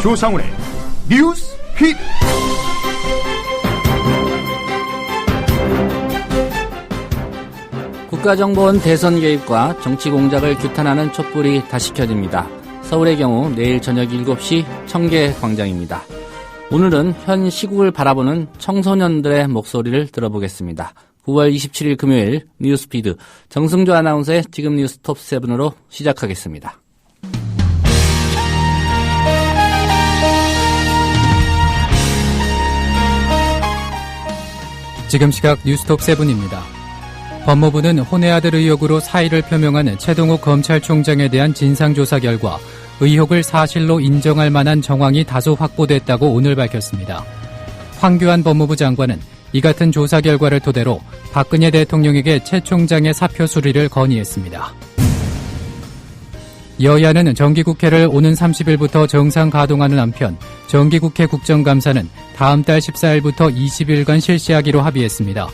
조상훈의 뉴스 퀴즈. 국가정보원 대선 개입과 정치 공작을 규탄하는 촛불이 다시 켜집니다. 서울의 경우 내일 저녁 7시 청계광장입니다. 오늘은 현 시국을 바라보는 청소년들의 목소리를 들어보겠습니다. 9월 27일 금요일 뉴스피드 정승조 아나운서의 지금 뉴스 톱7으로 시작하겠습니다. 지금 시각 뉴스톱7입니다. 법무부는 혼외 아들 의혹으로 사의를 표명한 최동욱 검찰총장에 대한 진상조사 결과 의혹을 사실로 인정할 만한 정황이 다소 확보됐다고 오늘 밝혔습니다. 황교안 법무부 장관은 이 같은 조사 결과를 토대로 박근혜 대통령에게 최 총장의 사표 수리를 건의했습니다. 여야는 정기국회를 오는 30일부터 정상 가동하는 한편 정기국회 국정감사는 다음 달 14일부터 20일간 실시하기로 합의했습니다.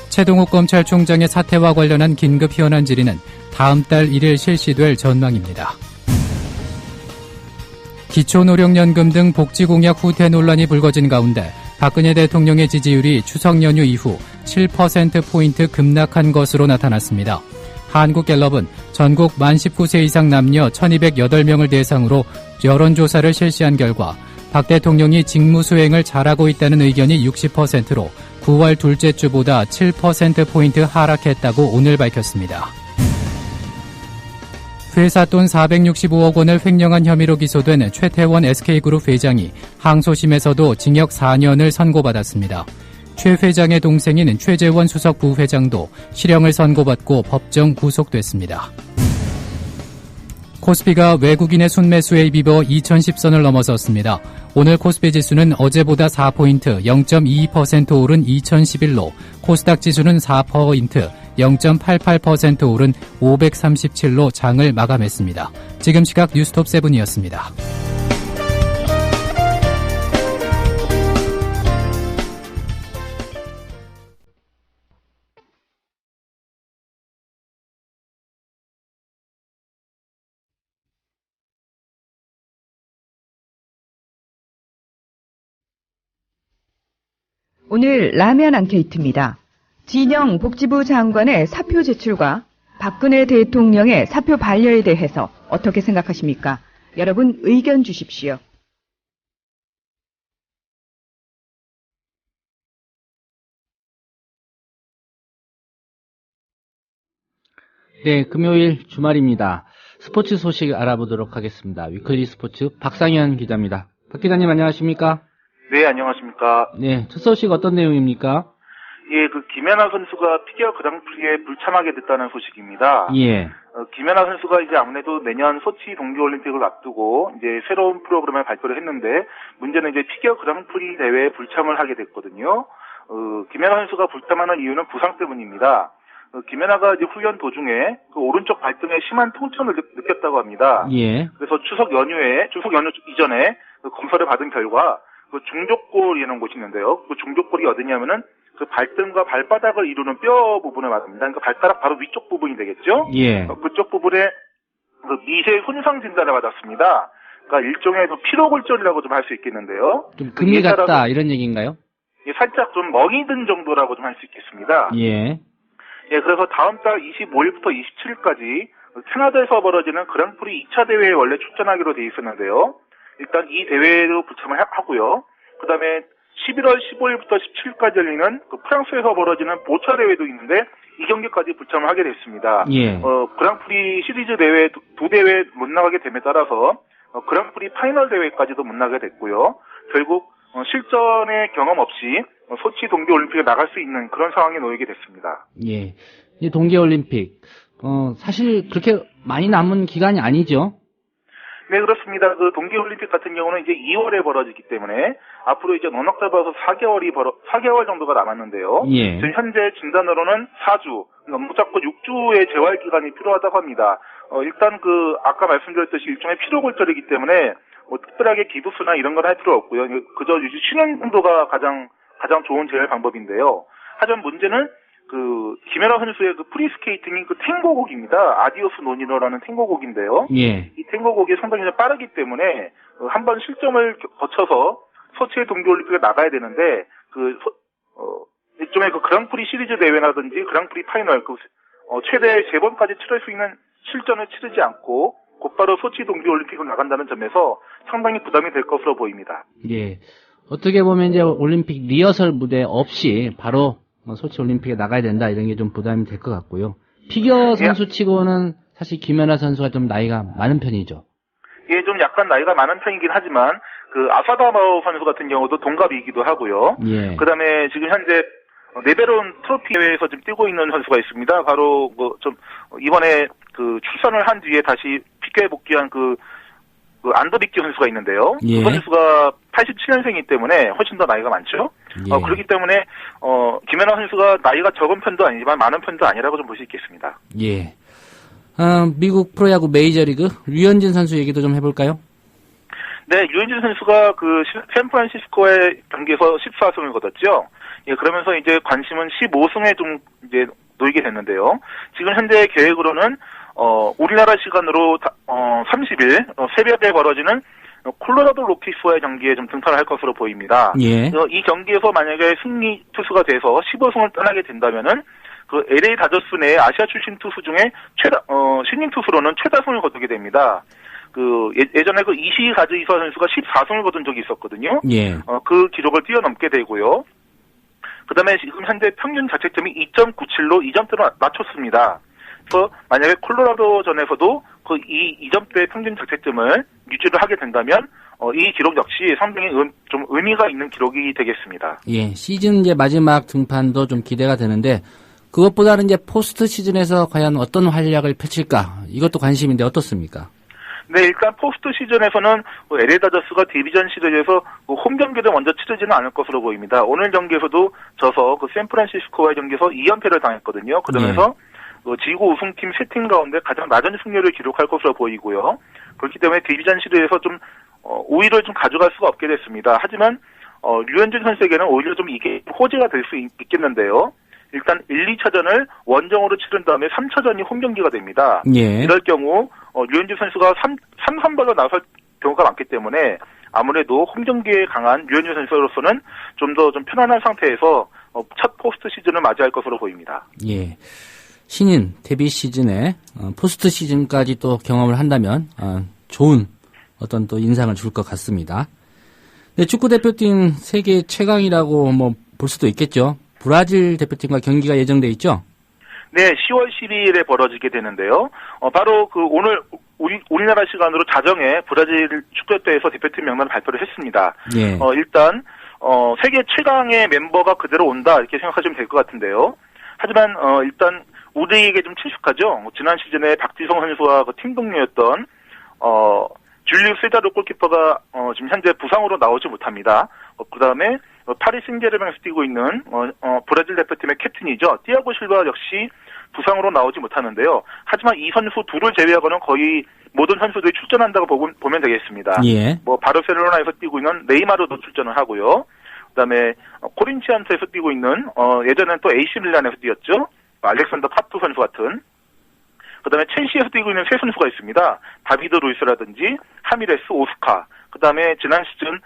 최동욱 검찰총장의 사퇴와 관련한 긴급 현안 질의는 다음 달 1일 실시될 전망입니다. 기초노령연금 등 복지공약 후퇴 논란이 불거진 가운데 박근혜 대통령의 지지율이 추석 연휴 이후 7%포인트 급락한 것으로 나타났습니다. 한국갤럽은 전국 만 19세 이상 남녀 1208명을 대상으로 여론조사를 실시한 결과 박 대통령이 직무 수행을 잘하고 있다는 의견이 60%로 9월 둘째 주보다 7%포인트 하락했다고 오늘 밝혔습니다. 회사 돈 465억 원을 횡령한 혐의로 기소된 최태원 SK그룹 회장이 항소심에서도 징역 4년을 선고받았습니다. 최 회장의 동생인 최재원 수석 부회장도 실형을 선고받고 법정 구속됐습니다. 코스피가 외국인의 순매수에 입어 2010선을 넘어섰습니다. 오늘 코스피 지수는 어제보다 4포인트 0.22% 오른 2011로 코스닥 지수는 4% 0.88% 오른 537로 장을 마감했습니다. 지금 시각 뉴스톱7이었습니다. 오늘 라면 앙케이트입니다. 진영 복지부 장관의 사표 제출과 박근혜 대통령의 사표 반려에 대해서 어떻게 생각하십니까? 여러분 의견 주십시오. 네, 금요일 주말입니다. 스포츠 소식 알아보도록 하겠습니다. 위클리 스포츠 박상현 기자입니다. 박 기자님 안녕하십니까? 네, 안녕하십니까. 네, 첫 소식 어떤 내용입니까? 예, 김연아 선수가 피겨 그랑프리에 불참하게 됐다는 소식입니다. 예. 김연아 선수가 이제 아무래도 내년 소치 동계올림픽을 앞두고 이제 새로운 프로그램을 발표를 했는데 문제는 이제 피겨 그랑프리 대회에 불참을 하게 됐거든요. 김연아 선수가 불참하는 이유는 부상 때문입니다. 김연아가 이제 훈련 도중에 그 오른쪽 발등에 심한 통증을 느꼈다고 합니다. 예. 그래서 추석 연휴 이전에 그 검사를 받은 결과 그 중족골이라는 곳이 있는데요. 그 중족골이 어디냐면은 그 발등과 발바닥을 이루는 뼈 부분을 말합니다. 그러니까 발가락 바로 위쪽 부분이 되겠죠. 예. 그쪽 부분에 그 미세 손상 진단을 받았습니다. 그러니까 일종의 피로골절이라고 좀 할 수 있겠는데요. 좀 금이 갔다 이런 얘기인가요? 예, 살짝 좀 멍이 든 정도라고 좀 할 수 있겠습니다. 예. 예, 그래서 다음 달 25일부터 27일까지 캐나다에서 벌어지는 그랑프리 2차 대회에 원래 출전하기로 돼 있었는데요. 일단 이 대회로 불참을 하고요. 그 다음에 11월 15일부터 17일까지 열리는 그 프랑스에서 벌어지는 보차 대회도 있는데 이 경기까지 불참을 하게 됐습니다. 예. 그랑프리 시리즈 대회 두 대회 못 나가게 됨에 따라서 그랑프리 파이널 대회까지도 못 나가게 됐고요. 결국 실전의 경험 없이 소치 동계올림픽에 나갈 수 있는 그런 상황에 놓이게 됐습니다. 예. 이 동계올림픽 사실 그렇게 많이 남은 기간이 아니죠? 네, 그렇습니다. 그 동계올림픽 같은 경우는 이제 2월에 벌어지기 때문에 앞으로 이제 넉넉 잡아서 4개월 정도가 남았는데요. 예. 지금 현재 진단으로는 4주, 넉넉 잡고 6주의 재활 기간이 필요하다고 합니다. 일단 아까 말씀드렸듯이 일종의 피로골절이기 때문에 특별하게 기부스나 이런 건 할 필요 없고요. 그저 쉬는 정도가 가장 좋은 재활 방법인데요. 하지만 문제는 김연아 선수의 그 프리스케이팅인 그 탱고곡입니다. 아디오스 노니노라는 탱고곡인데요. 예. 이 탱고곡이 상당히 좀 빠르기 때문에 한번 실점을 거쳐서 소치 동계올림픽에 나가야 되는데 일종의 그 그랑프리 시리즈 대회라든지 그랑프리 파이널 최대 3번까지 치를 수 있는 실전을 치르지 않고 곧바로 소치 동계올림픽을 나간다는 점에서 상당히 부담이 될 것으로 보입니다. 예. 어떻게 보면 이제 올림픽 리허설 무대 없이 바로 소치 올림픽에 나가야 된다 이런 게 좀 부담이 될 것 같고요. 피겨 선수치고는 사실 김연아 선수가 좀 나이가 많은 편이죠. 예, 좀 약간 나이가 많은 편이긴 하지만 아사다마오 선수 같은 경우도 동갑이기도 하고요. 예. 그다음에 지금 현재 네베론 트로피 대회에서 지금 뛰고 있는 선수가 있습니다. 바로 이번에 출산을 한 뒤에 다시 피겨에 복귀한 안더빅기 선수가 있는데요. 예. 그 선수가 87년생이기 때문에 훨씬 더 나이가 많죠. 예. 그렇기 때문에 김연아 선수가 나이가 적은 편도 아니지만 많은 편도 아니라고 좀 볼 수 있겠습니다. 예. 미국 프로야구 메이저리그 류현진 선수 얘기도 좀 해볼까요? 네, 류현진 선수가 샌프란시스코의 경기에서 14승을 거뒀죠. 예, 그러면서 이제 관심은 15승에 좀 이제 놓이게 됐는데요. 지금 현재 계획으로는 우리나라 시간으로 30일 새벽에 벌어지는 콜로라도 로키스와의 경기에 좀 등판을 할 것으로 보입니다. 예. 이 경기에서 만약에 승리 투수가 돼서 15승을 떠나게 된다면은 LA 다저스 내 아시아 출신 투수 중에 신인 투수로는 최다승을 거두게 됩니다. 예전에 이시이 가즈이사 선수가 14승을 거둔 적이 있었거든요. 예. 그 기록을 뛰어넘게 되고요. 그 다음에 지금 현재 평균 자책점이 2.97로 2점대로 낮췄습니다. 그래서 만약에 콜로라도전에서도 이 2점대 평균 자책점을 유지를 하게 된다면 이 기록 역시 상당히 좀 의미가 있는 기록이 되겠습니다. 예, 시즌 이제 마지막 등판도 좀 기대가 되는데 그것보다는 이제 포스트 시즌에서 과연 어떤 활약을 펼칠까 이것도 관심인데 어떻습니까? 네, 일단 포스트 시즌에서는 LA 다저스가 디비전 시리즈에서 홈 경기를 먼저 치르지는 않을 것으로 보입니다. 오늘 경기에서도 져서 샌프란시스코와의 경기에서 2연패를 당했거든요. 그러면서 지구 우승팀 3팀 가운데 가장 낮은 승률을 기록할 것으로 보이고요. 그렇기 때문에 디비전 시리즈에서 좀 우위를 좀 가져갈 수가 없게 됐습니다. 하지만 류현진 선수에게는 오히려 좀 이게 호재가 될 수 있겠는데요. 일단 1, 2차전을 원정으로 치른 다음에 3차전이 홈 경기가 됩니다. 예. 이럴 경우 류현진 선수가 3선발로 나설 경우가 많기 때문에 아무래도 홈 경기에 강한 류현진 선수로서는 좀 더 좀 편안한 상태에서 첫 포스트 시즌을 맞이할 것으로 보입니다. 예. 신인 데뷔 시즌에 포스트 시즌까지 또 경험을 한다면 좋은 어떤 또 인상을 줄 것 같습니다. 네, 축구 대표팀 세계 최강이라고 볼 수도 있겠죠. 브라질 대표팀과 경기가 예정돼 있죠? 네, 10월 12일에 벌어지게 되는데요. 바로 오늘 우리나라 시간으로 자정에 브라질 축구협회에서 대표팀 명단을 발표를 했습니다. 예. 일단 세계 최강의 멤버가 그대로 온다 이렇게 생각하시면 될 것 같은데요. 하지만 일단 우리에게 좀 친숙하죠. 지난 시즌에 박지성 선수와 팀 동료였던 줄리우스 세다르 골키퍼가 지금 현재 부상으로 나오지 못합니다. 그다음에 파리 생제르맹에서 뛰고 있는 브라질 대표팀의 캡틴이죠. 티아고 실바 역시 부상으로 나오지 못하는데요. 하지만 이 선수 둘을 제외하고는 거의 모든 선수들이 출전한다고 보면 되겠습니다. 예. 바르셀로나에서 뛰고 있는 네이마르도 출전을 하고요. 그다음에 코린치안스에서 뛰고 있는 예전엔 또 AC 밀란에서 뛰었죠. 알렉산더 파투 선수 같은. 그다음에 첼시에서 뛰고 있는 세 선수가 있습니다. 다비드 루이스라든지 하미레스, 오스카. 그다음에 지난 시즌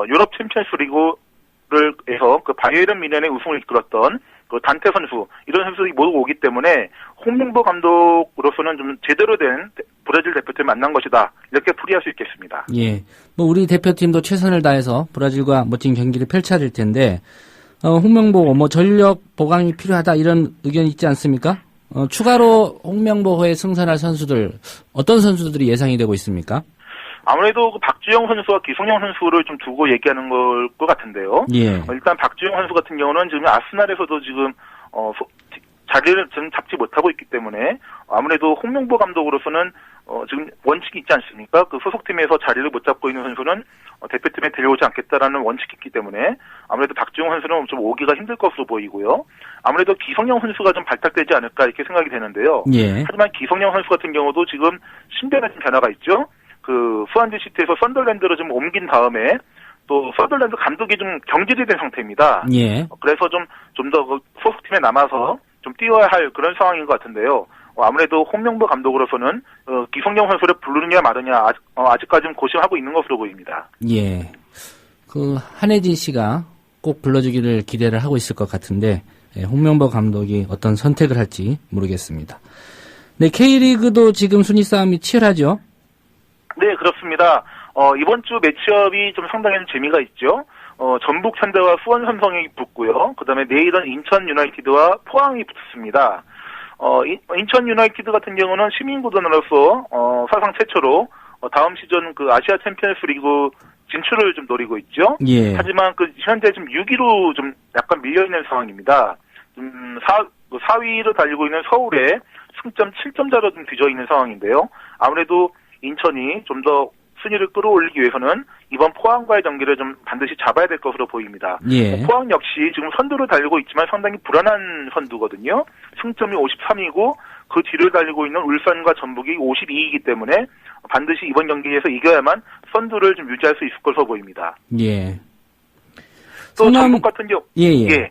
유럽 챔피언스 리그에서 바이에른 뮌헨의 우승을 이끌었던 단테 선수, 이런 선수들이 모두 오기 때문에 홍명보 감독으로서는 좀 제대로 된 브라질 대표팀을 만난 것이다, 이렇게 풀이할 수 있겠습니다. 예, 우리 대표팀도 최선을 다해서 브라질과 멋진 경기를 펼쳐야 될 텐데 홍명보 전력 보강이 필요하다 이런 의견이 있지 않습니까? 추가로 홍명보호에 승선할 선수들, 어떤 선수들이 예상이 되고 있습니까? 아무래도 박주영 선수와 기성용 선수를 좀 두고 얘기하는 걸 것 같은데요. 예. 일단 박주영 선수 같은 경우는 지금 아스날에서도 지금 자리를 지금 잡지 못하고 있기 때문에 아무래도 홍명보 감독으로서는 지금 원칙이 있지 않습니까? 소속팀에서 자리를 못 잡고 있는 선수는 대표팀에 데려오지 않겠다라는 원칙이 있기 때문에 아무래도 박주영 선수는 좀 오기가 힘들 것으로 보이고요. 아무래도 기성용 선수가 좀 발탁되지 않을까 이렇게 생각이 되는데요. 예. 하지만 기성용 선수 같은 경우도 지금 신변에 좀 변화가 있죠. 스완지 시티에서 썬더랜드로 좀 옮긴 다음에 또 서덜랜드 감독이 좀 경질이 된 상태입니다. 예. 그래서 좀 더 소속팀에 남아서 좀 뛰어야 할 그런 상황인 것 같은데요. 아무래도 홍명보 감독으로서는 기성용 선수를 부르느냐 마느냐 아직까지는 고심하고 있는 것으로 보입니다. 예. 그 한혜진 씨가 꼭 불러주기를 기대를 하고 있을 것 같은데 홍명보 감독이 어떤 선택을 할지 모르겠습니다. 네, K리그도 지금 순위 싸움이 치열하죠? 네, 그렇습니다. 이번 주 매치업이 좀 상당히 재미가 있죠. 전북 현대와 수원 삼성이 붙고요. 그 다음에 내일은 인천 유나이티드와 포항이 붙습니다. 인천 유나이티드 같은 경우는 시민구단으로서 사상 최초로 다음 시즌 그 아시아 챔피언스 리그 진출을 좀 노리고 있죠. 예. 하지만 그 현재 좀 6위로 좀 약간 밀려 있는 상황입니다. 4위를 달리고 있는 서울에 승점 7점자로 좀 뒤져 있는 상황인데요. 아무래도 인천이 좀 더 순위를 끌어올리기 위해서는 이번 포항과의 경기를 좀 반드시 잡아야 될 것으로 보입니다. 예. 포항 역시 지금 선두를 달리고 있지만 상당히 불안한 선두거든요. 승점이 53이고 그 뒤를 달리고 있는 울산과 전북이 52이기 때문에 반드시 이번 경기에서 이겨야만 선두를 좀 유지할 수 있을 것으로 보입니다. 예. 또 전북 같은 경우, 예.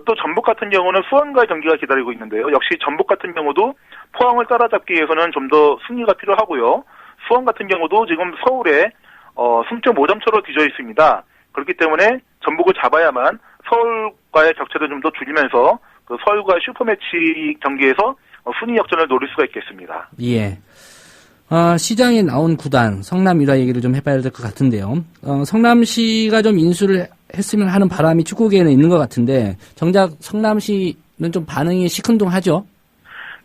또 전북 같은 경우는 수원과의 경기가 기다리고 있는데요. 역시 전북 같은 경우도 포항을 따라잡기 위해서는 좀 더 승리가 필요하고요. 수원 같은 경우도 지금 서울에 승점 5점 차로 뒤져 있습니다. 그렇기 때문에 전북을 잡아야만 서울과의 격차를 좀 더 줄이면서 그 서울과의 슈퍼매치 경기에서 순위 역전을 노릴 수가 있겠습니다. 예. 시장에 나온 구단 성남 일화 얘기를 좀 해봐야 될 것 같은데요. 성남시가 좀 인수를 했으면 하는 바람이 축구계에는 있는 것 같은데 정작 성남시는 좀 반응이 시큰둥하죠?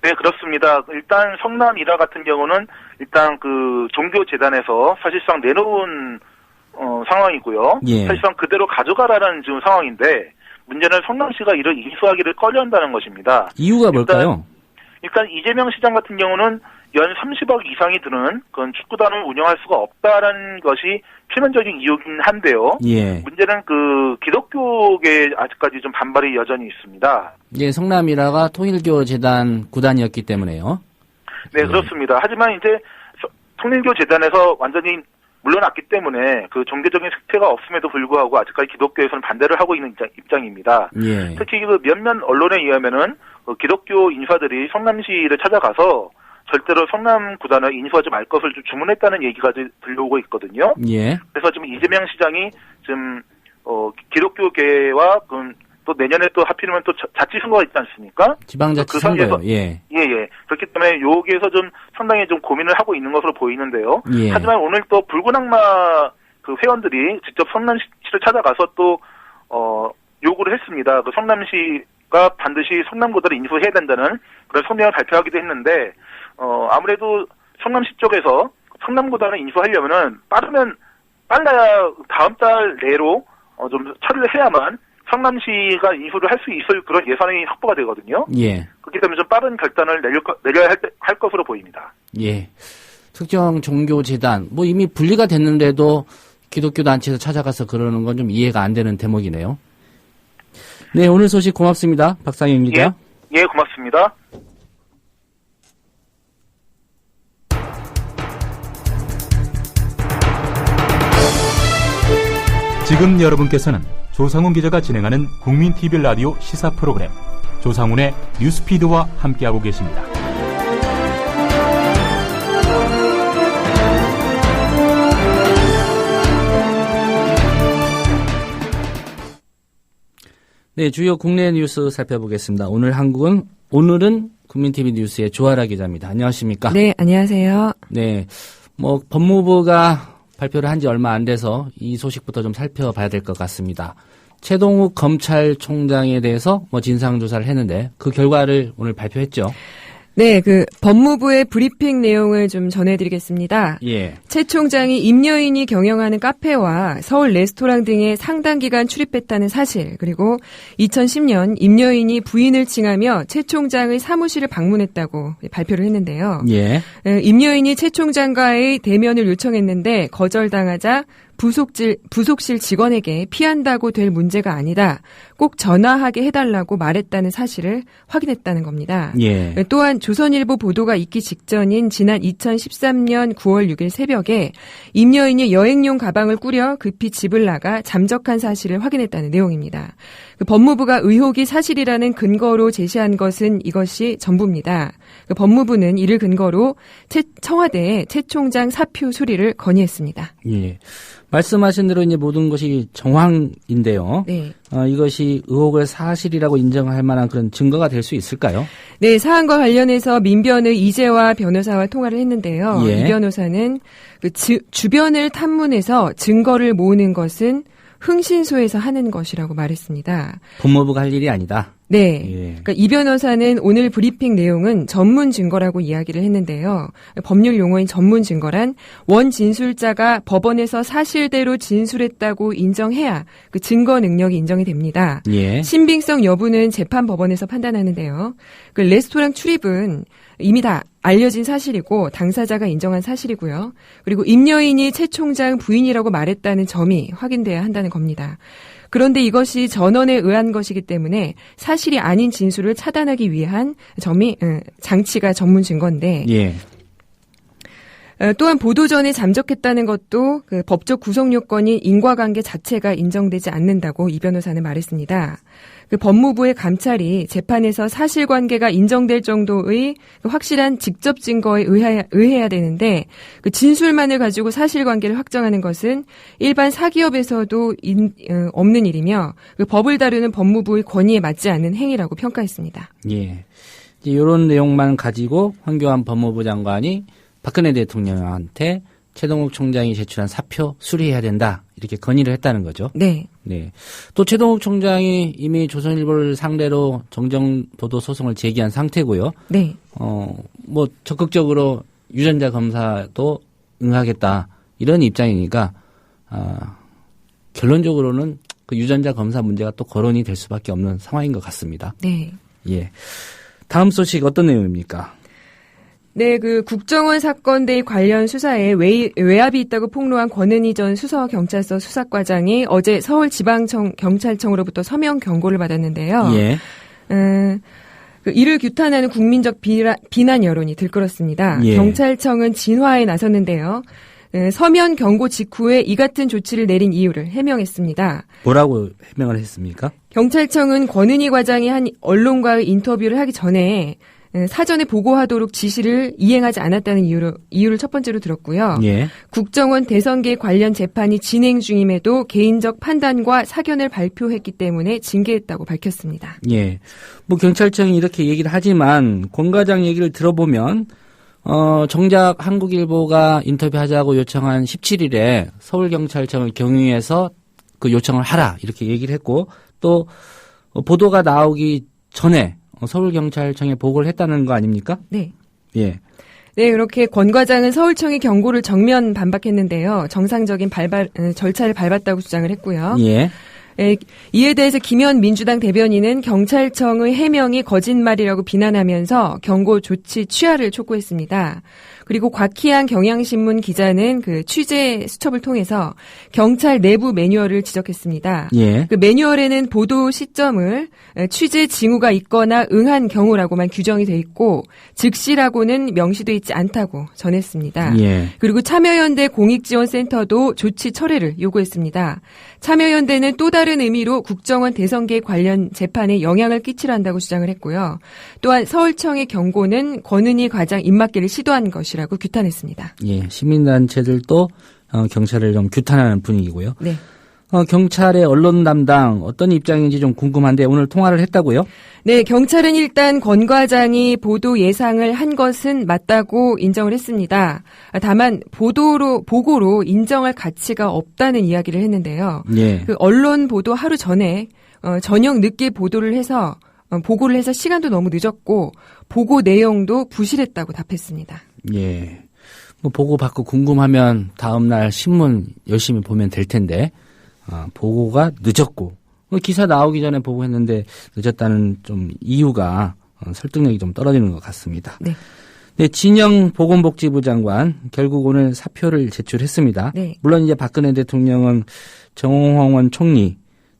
네, 그렇습니다. 일단 성남 일화 같은 경우는 일단 그 종교재단에서 사실상 내놓은 상황이고요. 예. 사실상 그대로 가져가라는 지금 상황인데 문제는 성남시가 이를 인수하기를 꺼려한다는 것입니다. 이유가 뭘까요? 일단 이재명 시장 같은 경우는 연 30억 이상이 드는 그런 축구단을 운영할 수가 없다라는 것이 표면적인 이유긴 한데요. 예. 문제는 그 기독교계에 아직까지 좀 반발이 여전히 있습니다. 예, 성남이라가 통일교재단 구단이었기 때문에요. 네, 예. 그렇습니다. 하지만 이제 통일교재단에서 완전히 물러났기 때문에 그 종교적인 색채가 없음에도 불구하고 아직까지 기독교에서는 반대를 하고 있는 입장입니다. 예. 특히 그 몇몇 언론에 의하면은 기독교 인사들이 성남시를 찾아가서 절대로 성남 구단을 인수하지 말 것을 좀 주문했다는 얘기가 들려오고 있거든요. 예. 그래서 지금 이재명 시장이 좀 기독교계와 또 내년에 또 하필이면 또 자치선거가 있지 않습니까? 지방자치 선거요. 예. 그렇기 때문에 여기에서 좀 상당히 좀 고민을 하고 있는 것으로 보이는데요. 예. 하지만 오늘 또 붉은 악마 그 회원들이 직접 성남시를 찾아가서 또 요구를 했습니다. 그 성남시가 반드시 성남구단을 인수해야 된다는 그런 성명을 발표하기도 했는데 아무래도 성남시 쪽에서 성남구단을 인수하려면은 빨라야 다음 달 내로 좀 처리를 해야만 성남시가 인수를 할 수 있을 그런 예산이 확보가 되거든요. 예. 그렇기 때문에 좀 빠른 결단을 내려야 할 것으로 보입니다. 예. 특정 종교재단, 이미 분리가 됐는데도 기독교 단체에서 찾아가서 그러는 건 좀 이해가 안 되는 대목이네요. 네, 오늘 소식 고맙습니다. 박상현 기자. 예, 고맙습니다. 지금 여러분께서는 조상훈 기자가 진행하는 국민 TV 라디오 시사 프로그램 조상훈의 뉴스피드와 함께하고 계십니다. 네, 주요 국내 뉴스 살펴보겠습니다. 오늘은 국민 TV 뉴스의 조아라 기자입니다. 안녕하십니까? 네, 안녕하세요. 네, 법무부가 발표를 한 지 얼마 안 돼서 이 소식부터 좀 살펴봐야 될 것 같습니다. 최동욱 검찰총장에 대해서 진상조사를 했는데 그 결과를 오늘 발표했죠. 네, 법무부의 브리핑 내용을 좀 전해드리겠습니다. 예. 최 총장이 임여인이 경영하는 카페와 서울 레스토랑 등에 상당 기간 출입했다는 사실, 그리고 2010년 임여인이 부인을 칭하며 최 총장의 사무실을 방문했다고 발표를 했는데요. 예. 임여인이 최 총장과의 대면을 요청했는데 거절당하자 부속실 직원에게 피한다고 될 문제가 아니다. 꼭 전화하게 해달라고 말했다는 사실을 확인했다는 겁니다. 예. 또한 조선일보 보도가 있기 직전인 지난 2013년 9월 6일 새벽에 임여인이 여행용 가방을 꾸려 급히 집을 나가 잠적한 사실을 확인했다는 내용입니다. 법무부가 의혹이 사실이라는 근거로 제시한 것은 이것이 전부입니다. 법무부는 이를 근거로 청와대에 최 총장 사표 수리를 건의했습니다. 예. 말씀하신 대로 이제 모든 것이 정황인데요. 네. 이것이 의혹을 사실이라고 인정할 만한 그런 증거가 될 수 있을까요? 네, 사안과 관련해서 민변의 이재화 변호사와 통화를 했는데요. 예. 이 변호사는 주변을 탐문해서 증거를 모으는 것은 흥신소에서 하는 것이라고 말했습니다. 법무부가 할 일이 아니다. 네. 예. 그러니까 이 변호사는 오늘 브리핑 내용은 전문 증거라고 이야기를 했는데요. 법률 용어인 전문 증거란 원 진술자가 법원에서 사실대로 진술했다고 인정해야 그 증거 능력이 인정이 됩니다. 예. 신빙성 여부는 재판법원에서 판단하는데요. 그 레스토랑 출입은 이미 다 알려진 사실이고 당사자가 인정한 사실이고요. 그리고 임여인이 최 총장 부인이라고 말했다는 점이 확인돼야 한다는 겁니다. 그런데 이것이 전원에 의한 것이기 때문에 사실이 아닌 진술을 차단하기 위한 점이 장치가 전문 증거인데 예. 또한 보도 전에 잠적했다는 것도 그 법적 구속 요건인 인과관계 자체가 인정되지 않는다고 이 변호사는 말했습니다. 그 법무부의 감찰이 재판에서 사실관계가 인정될 정도의 확실한 직접 증거에 의해야 되는데 그 진술만을 가지고 사실관계를 확정하는 것은 일반 사기업에서도 없는 일이며 그 법을 다루는 법무부의 권위에 맞지 않는 행위라고 평가했습니다. 예. 이제 이런 내용만 가지고 황교안 법무부 장관이 박근혜 대통령한테 최동욱 총장이 제출한 사표 수리해야 된다. 이렇게 건의를 했다는 거죠. 네. 네. 또 최동욱 총장이 이미 조선일보를 상대로 정정보도 소송을 제기한 상태고요. 네. 뭐 적극적으로 유전자 검사도 응하겠다. 이런 입장이니까 결론적으로는 그 유전자 검사 문제가 또 거론이 될 수밖에 없는 상황인 것 같습니다. 네. 예. 다음 소식 어떤 내용입니까? 네, 그 국정원 사건 대 관련 수사에 외압이 있다고 폭로한 권은희 전 수서경찰서 수사과장이 어제 서울지방청 경찰청으로부터 서면 경고를 받았는데요. 예. 이를 규탄하는 국민적 비난 여론이 들끓었습니다. 예. 경찰청은 진화에 나섰는데요. 서면 경고 직후에 이 같은 조치를 내린 이유를 해명했습니다. 뭐라고 해명을 했습니까? 경찰청은 권은희 과장이 한 언론과의 인터뷰를 하기 전에 사전에 보고하도록 지시를 이행하지 않았다는 이유를 첫 번째로 들었고요. 예. 국정원 대선계 관련 재판이 진행 중임에도 개인적 판단과 사견을 발표했기 때문에 징계했다고 밝혔습니다. 예. 뭐 경찰청이 이렇게 얘기를 하지만 권 과장 얘기를 들어보면 정작 한국일보가 인터뷰하자고 요청한 17일에 서울경찰청을 경유해서 그 요청을 하라 이렇게 얘기를 했고 또 보도가 나오기 전에 서울경찰청에 보고를 했다는 거 아닙니까? 네. 예. 네, 그렇게 권 과장은 서울청의 경고를 정면 반박했는데요. 정상적인 절차를 밟았다고 주장을 했고요. 예. 이에 대해서 김현 민주당 대변인은 경찰청의 해명이 거짓말이라고 비난하면서 경고 조치 취하를 촉구했습니다. 그리고 곽희양 경향신문 기자는 그 취재 수첩을 통해서 경찰 내부 매뉴얼을 지적했습니다. 예. 그 매뉴얼에는 보도 시점을 취재 징후가 있거나 응한 경우라고만 규정이 돼 있고 즉시라고는 명시돼 있지 않다고 전했습니다. 예. 그리고 참여연대 공익지원센터도 조치 철회를 요구했습니다. 참여연대는 또 다른 의미로 국정원 대선계 관련 재판에 영향을 끼치란다고 주장을 했고요. 또한 서울청의 경고는 권은희 과장 입막기를 시도한 것이라고 규탄했습니다. 예. 시민단체들도 경찰을 좀 규탄하는 분위기고요. 네. 경찰의 언론 담당 어떤 입장인지 좀 궁금한데 오늘 통화를 했다고요? 네, 경찰은 일단 권 과장이 보도 예상을 한 것은 맞다고 인정을 했습니다. 다만 보고로 인정할 가치가 없다는 이야기를 했는데요. 예. 그 언론 보도 하루 전에 저녁 늦게 보고를 해서 시간도 너무 늦었고 보고 내용도 부실했다고 답했습니다. 예. 뭐 보고 받고 궁금하면 다음 날 신문 열심히 보면 될 텐데 보고가 늦었고 기사 나오기 전에 보고했는데 늦었다는 좀 이유가 설득력이 좀 떨어지는 것 같습니다. 네. 네, 진영 보건복지부 장관 결국 오늘 사표를 제출했습니다. 네. 물론 이제 박근혜 대통령은 정홍원 총리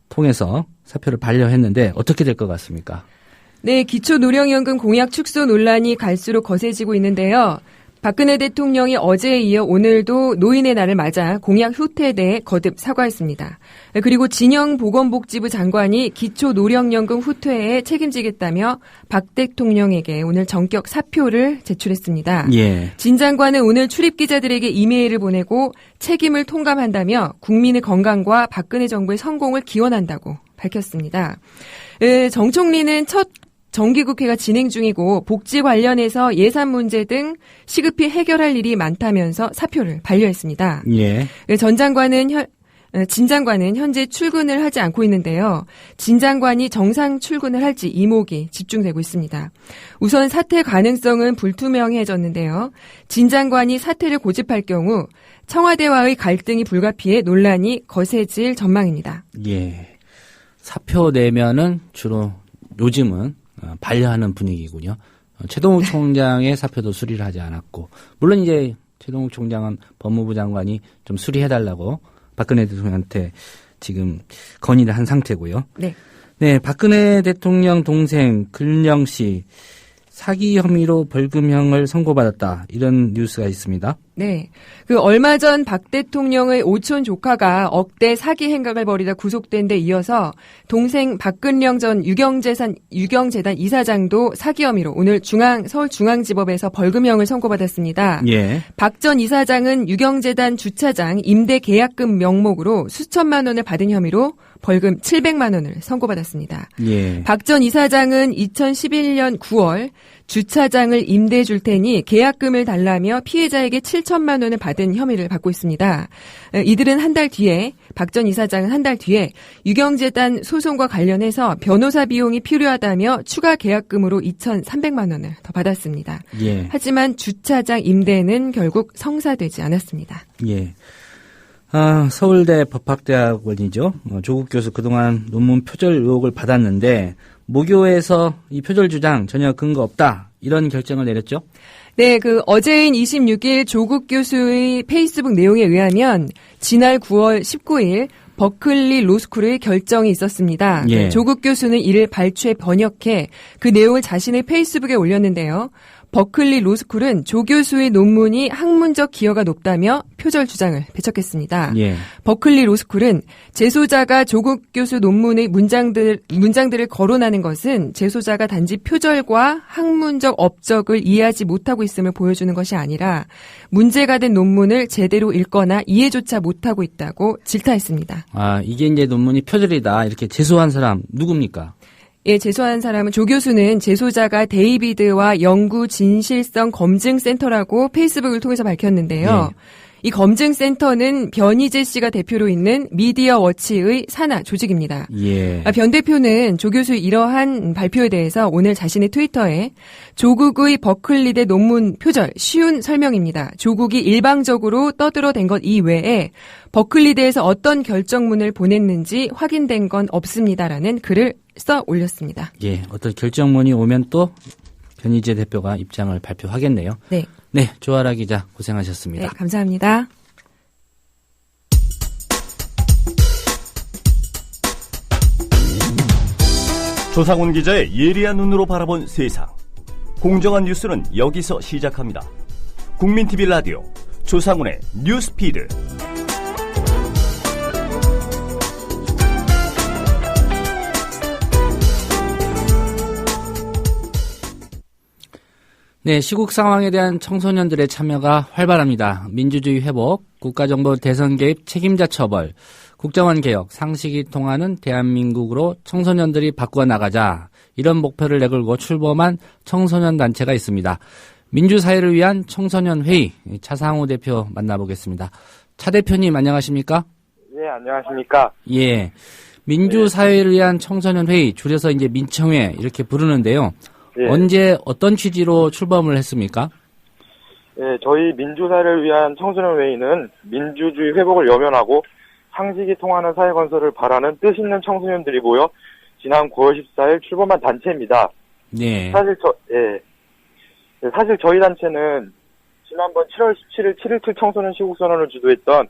통해서 사표를 반려했는데 어떻게 될 것 같습니까? 네, 기초노령연금 공약 축소 논란이 갈수록 거세지고 있는데요. 박근혜 대통령이 어제에 이어 오늘도 노인의 날을 맞아 공약 후퇴에 대해 거듭 사과했습니다. 그리고 진영 보건복지부 장관이 기초노령연금 후퇴에 책임지겠다며 박 대통령에게 오늘 전격 사표를 제출했습니다. 예. 진 장관은 오늘 출입기자들에게 이메일을 보내고 책임을 통감한다며 국민의 건강과 박근혜 정부의 성공을 기원한다고 밝혔습니다. 정 총리는 첫 정기국회가 진행 중이고 복지 관련해서 예산 문제 등 시급히 해결할 일이 많다면서 사표를 반려했습니다. 예. 진 장관은 현재 출근을 하지 않고 있는데요. 진 장관이 정상 출근을 할지 이목이 집중되고 있습니다. 우선 사퇴 가능성은 불투명해졌는데요. 진 장관이 사퇴를 고집할 경우 청와대와의 갈등이 불가피해 논란이 거세질 전망입니다. 예. 사표 내면은 주로 요즘은 반려하는 분위기군요. 최동욱 총장의 사표도 수리를 하지 않았고, 물론 이제 최동욱 총장은 법무부 장관이 좀 수리해달라고 박근혜 대통령한테 지금 건의를 한 상태고요. 네. 네, 박근혜 대통령 동생 근영 씨 사기 혐의로 벌금형을 선고받았다. 이런 뉴스가 있습니다. 네. 얼마 전 박 대통령의 오촌 조카가 억대 사기 행각을 벌이다 구속된 데 이어서 동생 박근영 전 유경재단 이사장도 사기 혐의로 오늘 서울중앙지법에서 벌금형을 선고받았습니다. 예. 박 전 이사장은 유경재단 주차장 임대 계약금 명목으로 수천만 원을 받은 혐의로 벌금 700만 원을 선고받았습니다. 예. 박 전 이사장은 2011년 9월 주차장을 임대해 줄 테니 계약금을 달라며 피해자에게 7천만 원을 받은 혐의를 받고 있습니다. 이들은 박 전 이사장은 한 달 뒤에 유경재단 소송과 관련해서 변호사 비용이 필요하다며 추가 계약금으로 2,300만 원을 더 받았습니다. 예. 하지만 주차장 임대는 결국 성사되지 않았습니다. 예. 서울대 법학대학원이죠. 조국 교수 그동안 논문 표절 의혹을 받았는데 모교에서 이 표절 주장 전혀 근거 없다. 이런 결정을 내렸죠. 네, 어제인 26일 조국 교수의 페이스북 내용에 의하면 지난 9월 19일 버클리 로스쿨의 결정이 있었습니다. 예. 조국 교수는 이를 발췌 번역해 그 내용을 자신의 페이스북에 올렸는데요. 버클리 로스쿨은 조 교수의 논문이 학문적 기여가 높다며 표절 주장을 배척했습니다. 예. 버클리 로스쿨은 제소자가 조국 교수 논문의 문장들을 거론하는 것은 제소자가 단지 표절과 학문적 업적을 이해하지 못하고 있음을 보여주는 것이 아니라 문제가 된 논문을 제대로 읽거나 이해조차 못하고 있다고 질타했습니다. 이게 이제 논문이 표절이다. 이렇게 제소한 사람 누굽니까? 예, 제소한 사람은 조 교수는 제소자가 데이비드와 연구 진실성 검증센터라고 페이스북을 통해서 밝혔는데요. 네. 이 검증센터는 변희재 씨가 대표로 있는 미디어 워치의 산하 조직입니다. 예. 변 대표는 조 교수의 이러한 발표에 대해서 오늘 자신의 트위터에 조국의 버클리대 논문 표절 쉬운 설명입니다. 조국이 일방적으로 떠들어댄 것 이외에 버클리대에서 어떤 결정문을 보냈는지 확인된 건 없습니다라는 글을 써 올렸습니다. 예, 어떤 결정문이 오면 또 변희재 대표가 입장을 발표하겠네요. 네. 네, 조아라 기자 고생하셨습니다. 네, 감사합니다. 조상훈 기자의 예리한 눈으로 바라본 세상. 공정한 뉴스는 여기서 시작합니다. 국민TV 라디오 조상훈의 뉴스피드. 네, 시국 상황에 대한 청소년들의 참여가 활발합니다. 민주주의 회복, 국가정보 대선 개입 책임자 처벌, 국정원 개혁, 상식이 통하는 대한민국으로 청소년들이 바꾸어 나가자. 이런 목표를 내걸고 출범한 청소년 단체가 있습니다. 민주사회를 위한 청소년 회의, 차상호 대표 만나보겠습니다. 차 대표님 안녕하십니까? 네, 안녕하십니까? 예. 민주사회를 위한 청소년 회의, 줄여서 이제 민청회 이렇게 부르는데요. 네. 언제 어떤 취지로 출범을 했습니까? 네, 저희 민주사회를 위한 청소년 회의는 민주주의 회복을 염원하고 상식이 통하는 사회 건설을 바라는 뜻 있는 청소년들이 모여 지난 9월 14일 출범한 단체입니다. 네. 사실 네, 사실 저희 단체는 지난번 7월 17일 7.17 청소년 시국선언을 주도했던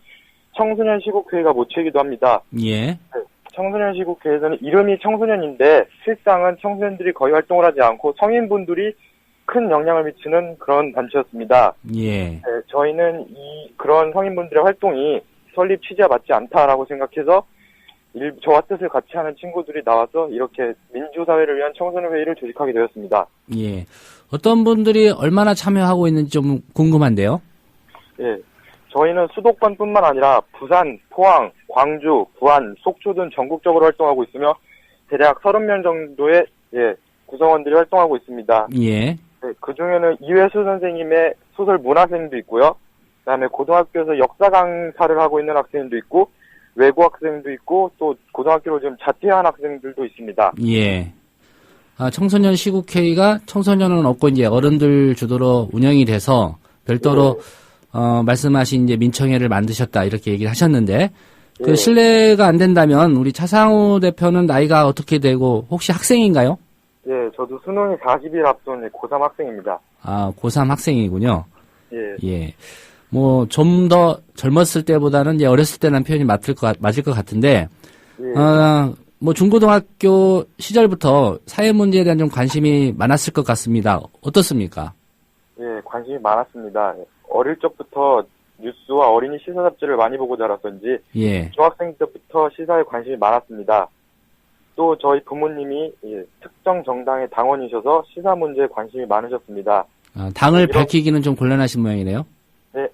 청소년 시국회의가 모체이기도 합니다. 예. 네, 청소년 시국회에서는 이름이 청소년인데 실상은 청소년들이 거의 활동을 하지 않고 성인분들이 큰 영향을 미치는 그런 단체였습니다. 예. 네, 저희는 그런 성인분들의 활동이 설립 취지와 맞지 않다라고 생각해서 저와 뜻을 같이 하는 친구들이 나와서 이렇게 민주사회를 위한 청소년 회의를 조직하게 되었습니다. 예. 어떤 분들이 얼마나 참여하고 있는지 좀 궁금한데요. 예. 저희는 수도권뿐만 아니라 부산, 포항, 광주, 부안, 속초 등 전국적으로 활동하고 있으며 대략 30명 정도의 구성원들이 활동하고 있습니다. 예. 네, 그 중에는 이회수 선생님의 소설 문화생도 있고요. 그다음에 고등학교에서 역사 강사를 하고 있는 학생도 있고 외고 학생도 있고 또 고등학교로 지금 자퇴한 학생들도 있습니다. 예. 청소년 시국회의가 청소년은 없고 이제 어른들 주도로 운영이 돼서 별도로 말씀하신 이제 민청회를 만드셨다 이렇게 얘기를 하셨는데 그 실례가 안 된다면 우리 차상우 대표는 나이가 어떻게 되고 혹시 학생인가요? 예, 저도 수능이 40일 앞둔 고3 학생입니다. 고3 학생이군요. 예. 예. 뭐 좀 더 젊었을 때보다는 이제 어렸을 때라는 표현이 맞을 것 같은데 뭐 중고등학교 시절부터 사회 문제에 대한 좀 관심이 많았을 것 같습니다. 어떻습니까? 예, 관심이 많았습니다. 어릴 적부터 뉴스와 어린이 시사 잡지를 많이 보고 자랐던지 예. 중학생 때부터 시사에 관심이 많았습니다. 또 저희 부모님이 특정 정당의 당원이셔서 시사 문제에 관심이 많으셨습니다. 당을 밝히기는 좀 곤란하신 모양이네요. 네,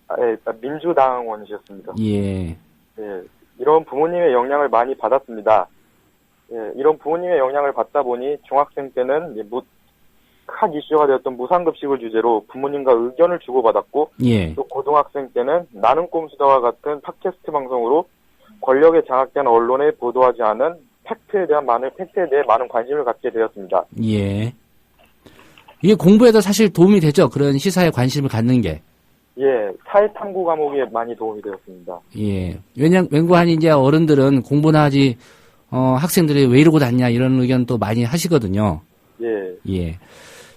민주당원이셨습니다. 예. 예, 이런 부모님의 영향을 많이 받았습니다. 예, 이런 부모님의 영향을 받다 보니 중학생 때는 큰 이슈가 되었던 무상급식을 주제로 부모님과 의견을 주고받았고 예. 또 고등학생 때는 나는 꼼수다와 같은 팟캐스트 방송으로 권력에 장악된 언론에 보도하지 않은 팩트에 대해 많은 관심을 갖게 되었습니다. 예. 이게 공부에도 사실 도움이 되죠. 그런 시사에 관심을 갖는 게. 예, 사회탐구 과목에 많이 도움이 되었습니다. 예. 웬고하니 이제 어른들은 공부나 하지, 학생들이 왜 이러고 다니냐 이런 의견 또 많이 하시거든요. 예. 예.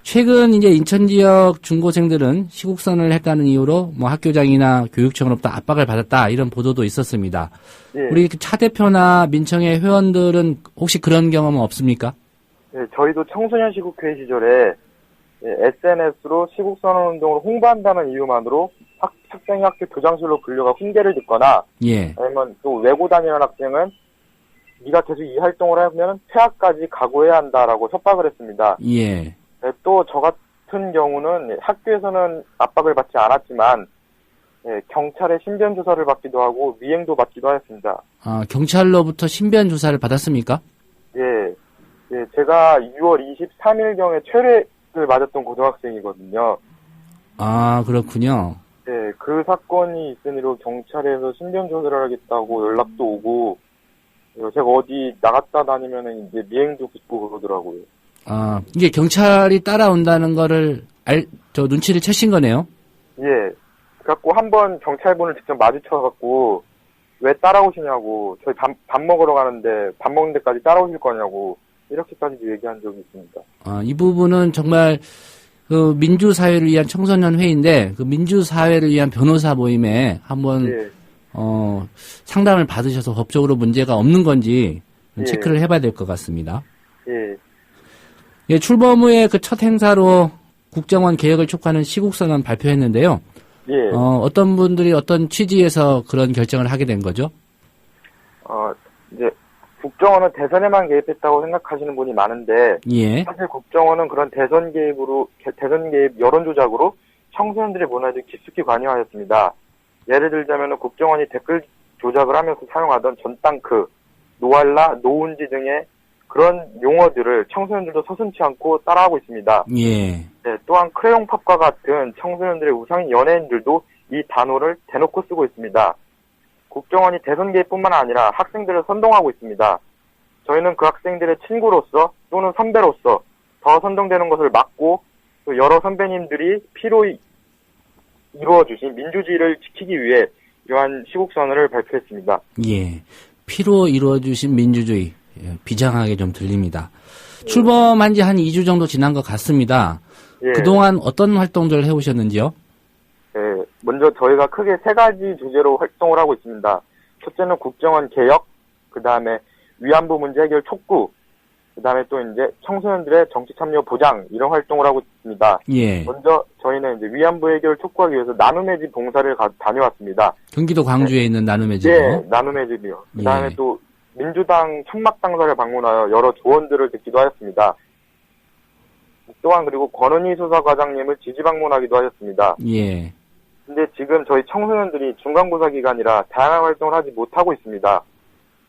최근 이제 인천 지역 중고생들은 시국선언을 했다는 이유로 뭐 학교장이나 교육청으로부터 압박을 받았다 이런 보도도 있었습니다. 예. 우리 차 대표나 민청회 회원들은 혹시 그런 경험은 없습니까? 예, 저희도 청소년 시국회의 시절에 SNS로 시국선언 운동을 홍보한다는 이유만으로 학생이 학교 교장실로 불려가 훈계를 듣거나 예. 아니면 또 외고 다니는 학생은 네가 계속 이 활동을 하면 폐하까지 각오해야 한다라고 협박을 했습니다. 예. 네, 또 저 같은 경우는 학교에서는 압박을 받지 않았지만 경찰의 신변 조사를 받기도 하고 미행도 받기도 하였습니다. 경찰로부터 신변 조사를 받았습니까? 예. 제가 6월 23일경에 최례를 맞았던 고등학생이거든요. 그렇군요. 네, 그 사건이 있으니로 경찰에서 신변 조사를 하겠다고 연락도 오고 제가 어디 나갔다 다니면은 이제 미행도 붙고 그러더라고요. 이게 경찰이 따라온다는 거를 눈치를 채신 거네요? 예. 그래갖고 한번 경찰분을 직접 마주쳐갖고 왜 따라오시냐고 저희 밥 먹으러 가는데 밥 먹는 데까지 따라오실 거냐고 이렇게까지도 얘기한 적이 있습니다. 이 부분은 정말 그 민주사회를 위한 청소년 회의인데 그 민주사회를 위한 변호사 모임에 한번 예. 상담을 받으셔서 법적으로 문제가 없는 건지 예. 체크를 해봐야 될 것 같습니다. 예. 예, 출범 후에 그 첫 행사로 국정원 개혁을 촉구하는 시국선언 발표했는데요. 예. 어떤 분들이 어떤 취지에서 그런 결정을 하게 된 거죠? 이제 국정원은 대선에만 개입했다고 생각하시는 분이 많은데 예. 사실 국정원은 그런 대선 개입 여론 조작으로 청소년들의 문화에 깊숙이 관여하였습니다. 예를 들자면 국정원이 댓글 조작을 하면서 사용하던 전당크, 노알라, 노운지 등의 그런 용어들을 청소년들도 서슴지 않고 따라하고 있습니다. 예. 네, 또한 크레용팝과 같은 청소년들의 우상인 연예인들도 이 단어를 대놓고 쓰고 있습니다. 국정원이 대선 개입뿐만 아니라 학생들을 선동하고 있습니다. 저희는 그 학생들의 친구로서 또는 선배로서 더 선동되는 것을 막고 또 여러 선배님들이 피로 이루어주신 민주주의를 지키기 위해 이러한 시국선언을 발표했습니다. 예. 피로 이루어주신 민주주의. 비장하게 좀 들립니다. 출범한 지 한 2주 정도 지난 것 같습니다. 예. 그동안 어떤 활동들을 해오셨는지요? 예, 먼저 저희가 크게 세 가지 주제로 활동을 하고 있습니다. 첫째는 국정원 개혁, 그 다음에 위안부 문제 해결 촉구, 그 다음에 또 이제 청소년들의 정치 참여 보장, 이런 활동을 하고 있습니다. 예. 먼저 저희는 이제 위안부 해결 촉구하기 위해서 나눔의 집 봉사를 다녀왔습니다. 경기도 광주에 있는 나눔의 집이요? 네, 나눔의 집이요. 그 다음에 예. 또 민주당 천막당사를 방문하여 여러 조언들을 듣기도 하였습니다. 또한 그리고 권은희 수사과장님을 지지 방문하기도 하였습니다. 예. 근데 지금 저희 청소년들이 중간고사 기간이라 다양한 활동을 하지 못하고 있습니다.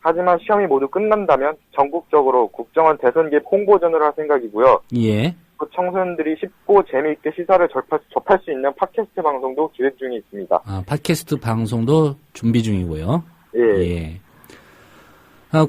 하지만 시험이 모두 끝난다면 전국적으로 국정원 대선 개입 홍보전을 할 생각이고요. 예. 또 청소년들이 쉽고 재미있게 시사를 접할 수 있는 팟캐스트 방송도 기획 중에 있습니다. 아, 팟캐스트 방송도 준비 중이고요. 예. 예.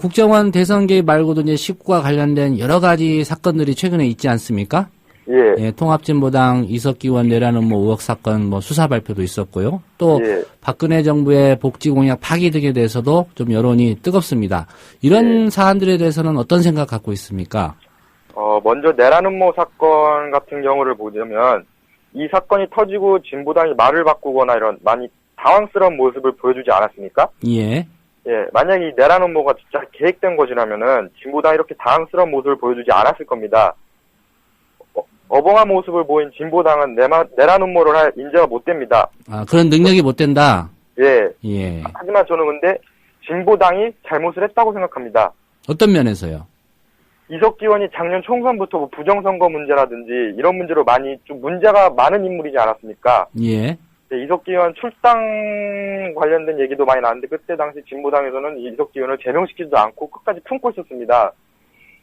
국정원 대선 개입 말고도 이제 19과 관련된 여러 가지 사건들이 최근에 있지 않습니까? 예. 예, 통합진보당 이석기 의원 내란 음모 의혹 사건 수사 발표도 있었고요. 또 예. 박근혜 정부의 복지 공약 파기 등에 대해서도 좀 여론이 뜨겁습니다. 이런 사안들에 대해서는 어떤 생각 갖고 있습니까? 먼저 내란 음모 사건 같은 경우를 보자면 이 사건이 터지고 진보당이 말을 바꾸거나 이런 많이 당황스러운 모습을 보여주지 않았습니까? 예. 예, 만약에 이 내란 음모가 진짜 계획된 것이라면은 진보당이 이렇게 당황스러운 모습을 보여주지 않았을 겁니다. 어벙한 모습을 보인 진보당은 내란 음모를 할 인재가 못 됩니다. 아, 그런 능력이 못 된다? 예. 예. 하지만 저는 근데 진보당이 잘못을 했다고 생각합니다. 어떤 면에서요? 이석기 의원이 작년 총선부터 뭐 부정선거 문제라든지 이런 문제로 많이 좀 문제가 많은 인물이지 않았습니까? 예. 네, 이석기 의원 출당 관련된 얘기도 많이 나왔는데 그때 당시 진보당에서는 이석기 의원을 제명시키지도 않고 끝까지 품고 있었습니다.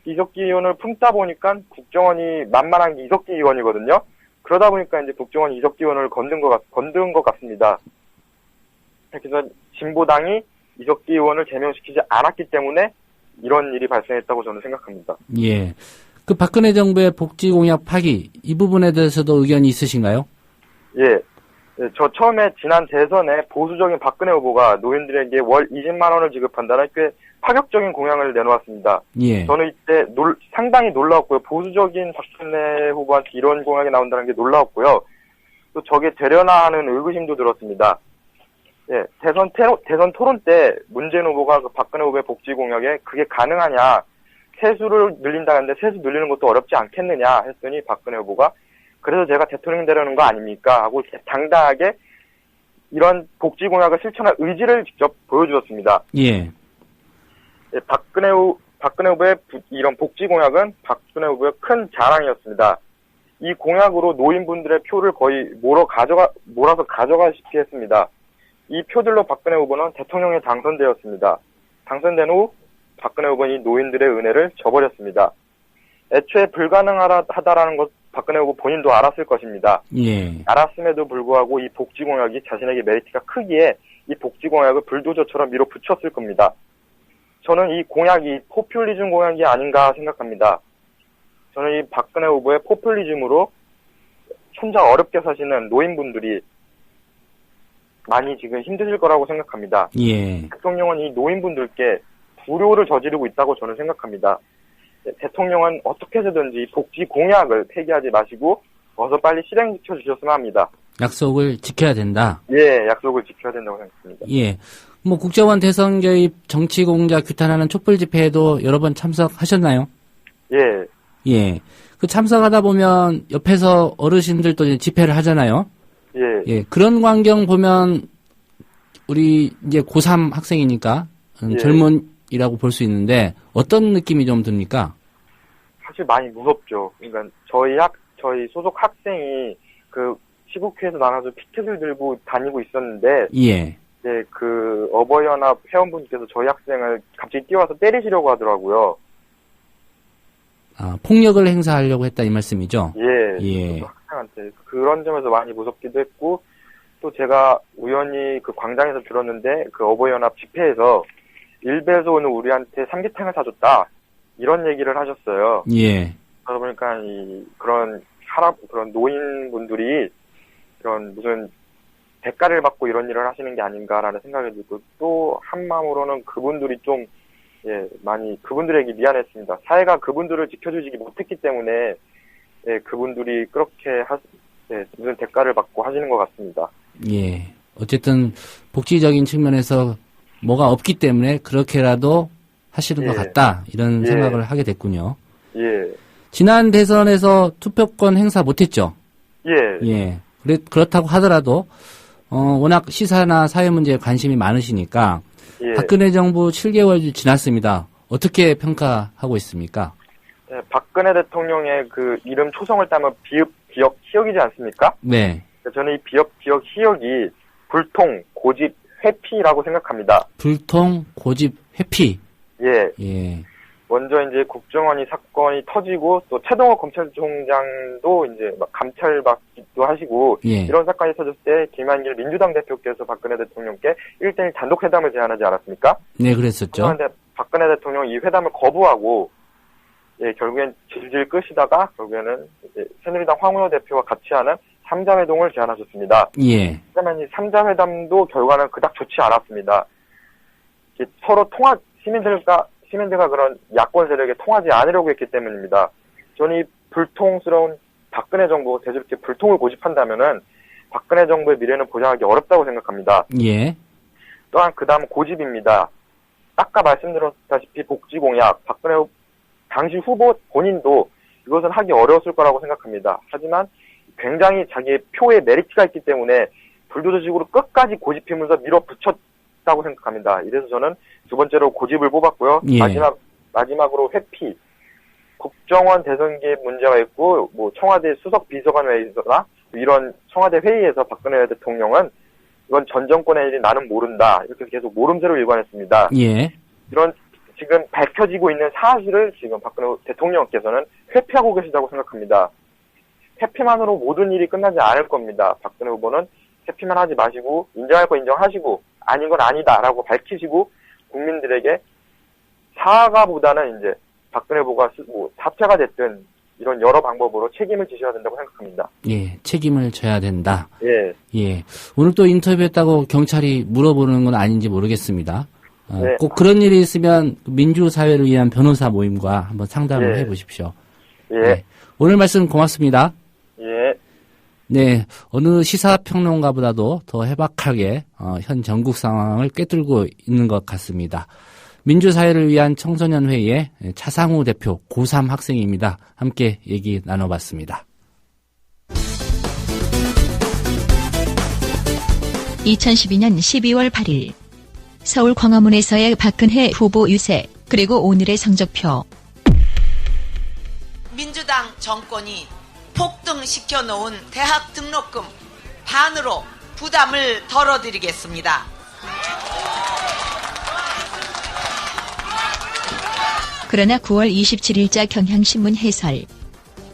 이석기 의원을 품다 보니까 국정원이 만만한 게 이석기 의원이거든요. 그러다 보니까 이제 국정원이 이석기 의원을 건든 것 같습니다. 그래서 진보당이 이석기 의원을 제명시키지 않았기 때문에 이런 일이 발생했다고 저는 생각합니다. 예. 그 박근혜 정부의 복지 공약 파기, 이 부분에 대해서도 의견이 있으신가요? 예. 네, 저 처음에 지난 대선에 보수적인 박근혜 후보가 노인들에게 월 20만 원을 지급한다는 꽤 파격적인 공약을 내놓았습니다. 예. 저는 이때 상당히 놀라웠고요. 보수적인 박근혜 후보한테 이런 공약이 나온다는 게 놀라웠고요. 또 저게 되려나 하는 의구심도 들었습니다. 예, 대선 토론 때 문재인 후보가 그 박근혜 후보의 복지 공약에 그게 가능하냐, 세수를 늘린다는데 세수 늘리는 것도 어렵지 않겠느냐 했더니 박근혜 후보가 그래서 제가 대통령 되려는 거 아닙니까? 하고 당당하게 이런 복지 공약을 실천할 의지를 직접 보여주었습니다. 예. 예, 박근혜 후보의 이런 복지 공약은 박근혜 후보의 큰 자랑이었습니다. 이 공약으로 노인분들의 표를 거의 몰아서 가져가시게 했습니다. 이 표들로 박근혜 후보는 대통령에 당선되었습니다. 당선된 후 박근혜 후보는 노인들의 은혜를 저버렸습니다. 애초에 불가능하다라는 것 박근혜 후보 본인도 알았을 것입니다. 예. 알았음에도 불구하고 이 복지 공약이 자신에게 메리트가 크기에 이 복지 공약을 불도저처럼 밀어붙였을 겁니다. 저는 이 공약이 포퓰리즘 공약이 아닌가 생각합니다. 저는 이 박근혜 후보의 포퓰리즘으로 혼자 어렵게 사시는 노인분들이 많이 지금 힘드실 거라고 생각합니다. 예. 대통령은 이 노인분들께 불효를 저지르고 있다고 저는 생각합니다. 대통령은 어떻게 해서든지 복지 공약을 폐기하지 마시고 어서 빨리 실행시켜 주셨으면 합니다. 약속을 지켜야 된다. 예, 약속을 지켜야 된다고 생각합니다. 예. 국정원 대선 개입 정치 공작 규탄하는 촛불 집회에도 여러 번 참석하셨나요? 예. 예. 그 참석하다 보면 옆에서 어르신들도 이제 집회를 하잖아요. 예. 예. 그런 광경 보면 우리 이제 고3 학생이니까 예. 젊은이라고 볼 수 있는데 어떤 느낌이 좀 듭니까? 사실 많이 무섭죠. 그러니까 저희 소속 학생이 그 시국회에서 나가서 피켓을 들고 다니고 있었는데 예. 네, 그 어버이연합 회원분께서 저희 학생을 갑자기 뛰어와서 때리시려고 하더라고요. 아, 폭력을 행사하려고 했다 이 말씀이죠? 예. 예. 학생한테 그런 점에서 많이 무섭기도 했고 또 제가 우연히 그 광장에서 들었는데 그 어버이연합 집회에서 일베에서 오는 우리한테 삼계탕을 사줬다 이런 얘기를 하셨어요. 예. 그러다 보니까 그런 노인분들이 그런 무슨 대가를 받고 이런 일을 하시는 게 아닌가라는 생각이 들고 또 한마음으로는 그분들이 좀 많이 그분들에게 미안했습니다. 사회가 그분들을 지켜주지 못했기 때문에 그분들이 그렇게 무슨 대가를 받고 하시는 것 같습니다. 예. 어쨌든 복지적인 측면에서 뭐가 없기 때문에 그렇게라도 하시는 것 같다. 이런 생각을 하게 됐군요. 예. 지난 대선에서 투표권 행사 못했죠? 예. 예. 그렇다고 하더라도, 워낙 시사나 사회 문제에 관심이 많으시니까, 박근혜 정부 7개월 지났습니다. 어떻게 평가하고 있습니까? 네, 박근혜 대통령의 그 이름 초성을 따면 비읍, 기역, 희역이지 않습니까? 네. 저는 이 비읍, 기역, 희역이 불통, 고집, 회피라고 생각합니다. 불통, 고집, 회피. 예. 먼저 이제 국정원이 사건이 터지고 또 최동호 검찰총장도 이제 막 감찰받기도 하시고 이런 사건이 터졌을 때 김한길 민주당 대표께서 박근혜 대통령께 1대1 단독 회담을 제안하지 않았습니까? 네, 그랬었죠. 그런데 박근혜 대통령이 이 회담을 거부하고 결국엔 질질 끄시다가 결국에는 새누리당 황운호 대표와 같이 하는 3자 회동을 제안하셨습니다. 예. 하지만 이 3자 회담도 결과는 그닥 좋지 않았습니다. 서로 시민들과 그런 야권 세력에 통하지 않으려고 했기 때문입니다. 저는 이 불통스러운 박근혜 정부가 계속 이렇게 불통을 고집한다면은 박근혜 정부의 미래는 보장하기 어렵다고 생각합니다. 예. 또한 그 다음 고집입니다. 아까 말씀드렸다시피 복지 공약, 박근혜 당시 후보 본인도 이것은 하기 어려웠을 거라고 생각합니다. 하지만 굉장히 자기의 표에 메리트가 있기 때문에 불도저식으로 끝까지 고집하면서 밀어붙였다고 생각합니다. 이래서 저는 두 번째로 고집을 뽑았고요. 마지막으로 회피. 국정원 대선 개입 문제가 있고, 청와대 수석 비서관 회의나 이런 청와대 회의에서 박근혜 대통령은 이건 전 정권의 일이 나는 모른다. 이렇게 계속 모름새로 일관했습니다. 예. 이런 지금 밝혀지고 있는 사실을 지금 박근혜 대통령께서는 회피하고 계시다고 생각합니다. 회피만으로 모든 일이 끝나지 않을 겁니다. 박근혜 후보는 회피만 하지 마시고 인정할 거 인정하시고 아닌 건 아니다라고 밝히시고 국민들에게 사과보다는 이제 박근혜 후보가 사퇴가 됐든 이런 여러 방법으로 책임을 지셔야 된다고 생각합니다. 예, 책임을 져야 된다. 예. 예. 오늘 또 인터뷰했다고 경찰이 물어보는 건 아닌지 모르겠습니다. 네. 꼭 그런 일이 있으면 민주사회를 위한 변호사 모임과 한번 상담을 해보십시오. 예. 네. 오늘 말씀 고맙습니다. 예. 네, 어느 시사평론가보다도 더 해박하게 현 전국 상황을 꿰뚫고 있는 것 같습니다. 민주사회를 위한 청소년회의의 차상우 대표 고3 학생입니다. 함께 얘기 나눠봤습니다. 2012년 12월 8일 서울 광화문에서의 박근혜 후보 유세 그리고 오늘의 성적표. 민주당 정권이 폭등시켜 놓은 대학 등록금 반으로 부담을 덜어드리겠습니다. 그러나 9월 27일자 경향신문 해설.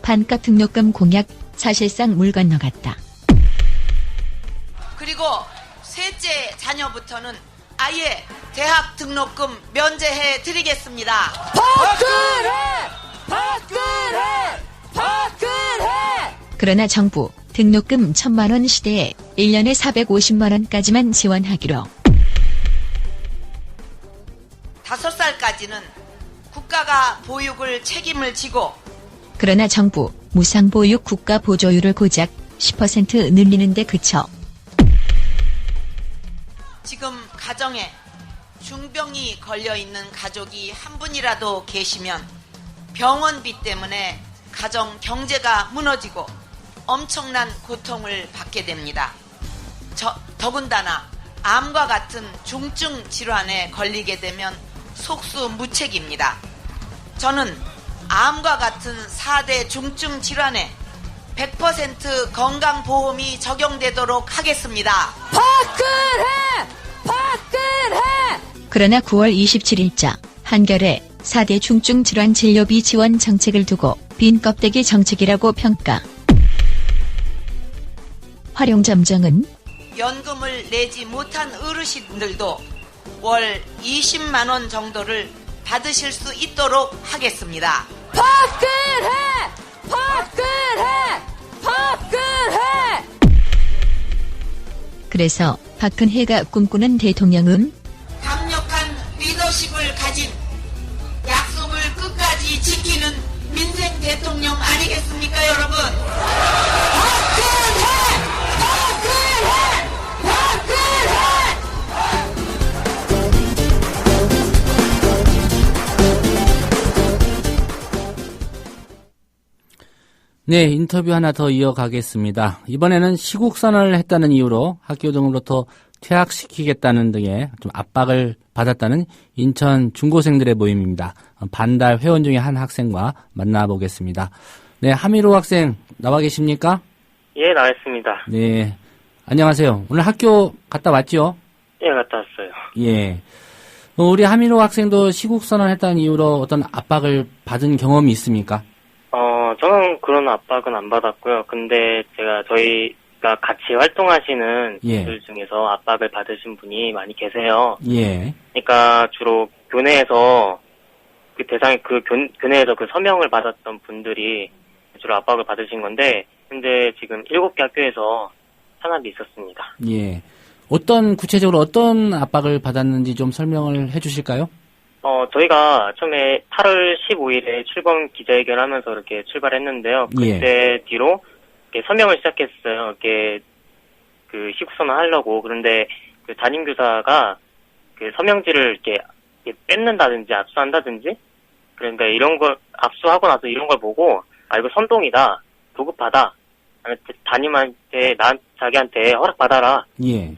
반값 등록금 공약 사실상 물 건너갔다. 그리고 셋째 자녀부터는 아예 대학 등록금 면제해 드리겠습니다. 박근혜! 그러나 정부 등록금 1,000만 원 시대에 1년에 450만 원까지만 지원하기로. 5살까지는 국가가 보육을 책임을 지고 그러나 정부 무상보육 국가 보조율을 고작 10% 늘리는 데 그쳐. 지금 가정에 중병이 걸려있는 가족이 한 분이라도 계시면 병원비 때문에 가정 경제가 무너지고 엄청난 고통을 받게 됩니다. 더군다나 암과 같은 중증 질환에 걸리게 되면 속수무책입니다. 저는 암과 같은 4대 중증 질환에 100% 건강보험이 적용되도록 하겠습니다. 그러나 9월 27일자 한겨레 4대 중증 질환 진료비 지원 정책을 두고 빈 껍데기 정책이라고 평가. 활용점정은 연금을 내지 못한 어르신들도 월 20만 원 정도를 받으실 수 있도록 하겠습니다. 그래서 박근혜가 꿈꾸는 대통령은 강력한 리더십을 가진 약속을 끝까지 지키는 민생 대통령 아니겠습니까, 여러분? 박근혜! 네, 인터뷰 하나 더 이어가겠습니다. 이번에는 시국선언을 했다는 이유로 학교 등으로부터 퇴학시키겠다는 등의 좀 압박을 받았다는 인천 중고생들의 모임입니다. 반달 회원 중에 한 학생과 만나보겠습니다. 네, 하미로 학생 나와 계십니까? 예, 나왔습니다. 네, 안녕하세요. 오늘 학교 갔다 왔죠? 예, 갔다 왔어요. 예. 우리 하미로 학생도 시국선언 했다는 이유로 어떤 압박을 받은 경험이 있습니까? 저는 그런 압박은 안 받았고요. 근데 저희가 같이 활동하시는 분들 중에서 압박을 받으신 분이 많이 계세요. 예. 그러니까 주로 교내에서 교내에서 그 서명을 받았던 분들이 주로 압박을 받으신 건데, 근데 지금 7개 학교에서 탄압이 있었습니다. 예. 구체적으로 어떤 압박을 받았는지 좀 설명을 해 주실까요? 저희가 처음에 8월 15일에 출범 기자회견 하면서 이렇게 출발했는데요. 그때 뒤로 이렇게 서명을 시작했어요. 이렇게 그 시국선언 하려고. 그런데 그 담임교사가 그 서명지를 이렇게 뺏는다든지 압수한다든지, 그러니까 이런 걸 압수하고 나서 이런 걸 보고, 이거 선동이다, 도급하다, 담임한테 자기한테 허락받아라. 예.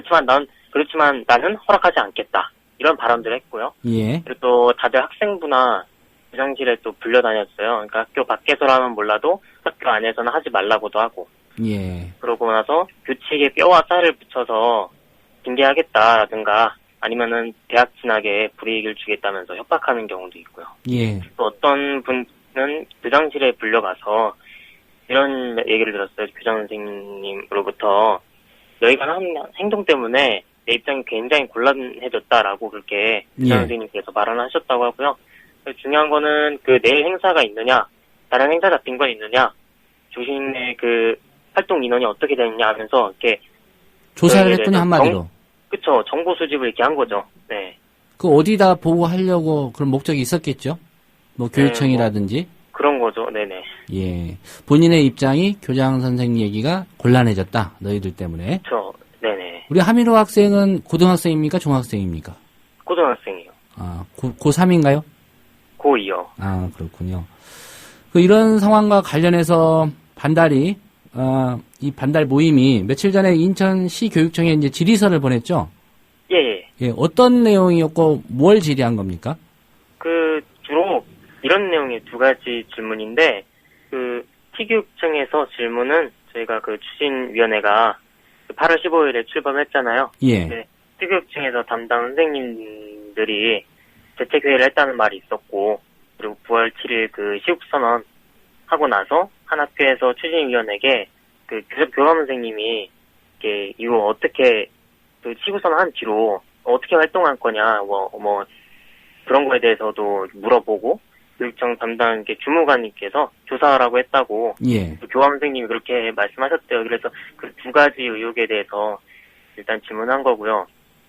그렇지만 나는 허락하지 않겠다. 이런 발언들을 했고요. 예. 그리고 또 다들 학생부나 교장실에 또 불려다녔어요. 그러니까 학교 밖에서라면 몰라도 학교 안에서는 하지 말라고도 하고. 예. 그러고 나서 교칙에 뼈와 쌀을 붙여서 징계하겠다라든가, 아니면은 대학 진학에 불이익을 주겠다면서 협박하는 경우도 있고요. 예. 또 어떤 분은 교장실에 불려가서 이런 얘기를 들었어요. 교장 선생님으로부터 너희가 한 행동 때문에 내 입장이 굉장히 곤란해졌다라고 그렇게 교장 선생님께서 말을 하셨다고 하고요. 중요한 거는 그 내일 행사가 있느냐, 다른 행사 잡힌 건 있느냐, 조신의 그 활동 인원이 어떻게 되느냐 하면서 이렇게 조사를 했더니 한마디로. 그쵸. 정보 수집을 이렇게 한 거죠. 네. 그 어디다 보고하려고 그런 목적이 있었겠죠? 뭐 교육청이라든지. 그런 거죠. 네네. 예. 본인의 입장이 교장 선생님 얘기가 곤란해졌다. 너희들 때문에. 그쵸. 네네. 우리 하민호 학생은 고등학생입니까? 중학생입니까? 고등학생이요. 고3인가요? 고2요. 그렇군요. 이런 상황과 관련해서 이 반달 모임이 며칠 전에 인천시 교육청에 이제 질의서를 보냈죠? 예. 예, 어떤 내용이었고, 뭘 질의한 겁니까? 주로 이런 내용의 두 가지 질문인데, T교육청에서 질문은 저희가 추진위원회가 8월 15일에 출범했잖아요. 예. 네, T교육청에서 담당 선생님들이 재택회의를 했다는 말이 있었고, 그리고 9월 7일 시국선언 하고 나서 한 학교에서 추진위원에게 교감 선생님이 이후 어떻게 시국선언 한 뒤로 어떻게 활동할 거냐, 그런 거에 대해서도 물어보고, 교육청 담당 주무관님께서 조사하라고 했다고. 예. 교감 선생님이 그렇게 말씀하셨대요. 그래서 그 두 가지 의혹에 대해서 일단 질문한 거고요.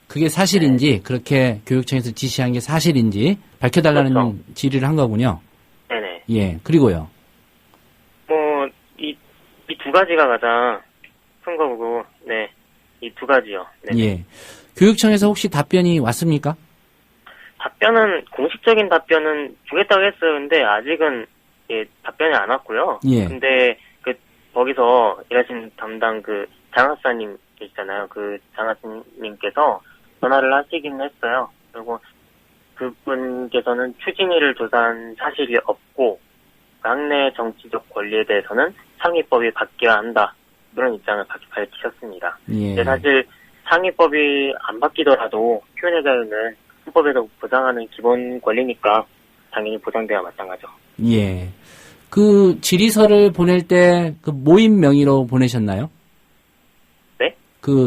그게 사실인지, 그렇게 교육청에서 지시한 게 사실인지 밝혀달라는 그렇죠. 질의를 한 거군요. 네네. 예. 그리고요. 이 두 가지가 가장 큰 거고, 네. 이 두 가지요. 네네. 예. 교육청에서 혹시 답변이 왔습니까? 공식적인 답변은 주겠다고 했어요. 근데 아직은, 답변이 안 왔고요. 예. 근데, 거기서 일하시는 담당 장학사님 계시잖아요. 장학사님께서 전화를 하시긴 했어요. 그리고 그분께서는 추진위를 조사한 사실이 없고, 학내 정치적 권리에 대해서는 상위법이 바뀌어야 한다. 그런 입장을 밝히셨습니다. 예. 근데 사실 상위법이 안 바뀌더라도 표현의 자유는 헌법에서 보장하는 기본 권리니까 당연히 보장돼야 마땅하죠. 예. 질의서를 보낼 때 모임 명의로 보내셨나요? 네?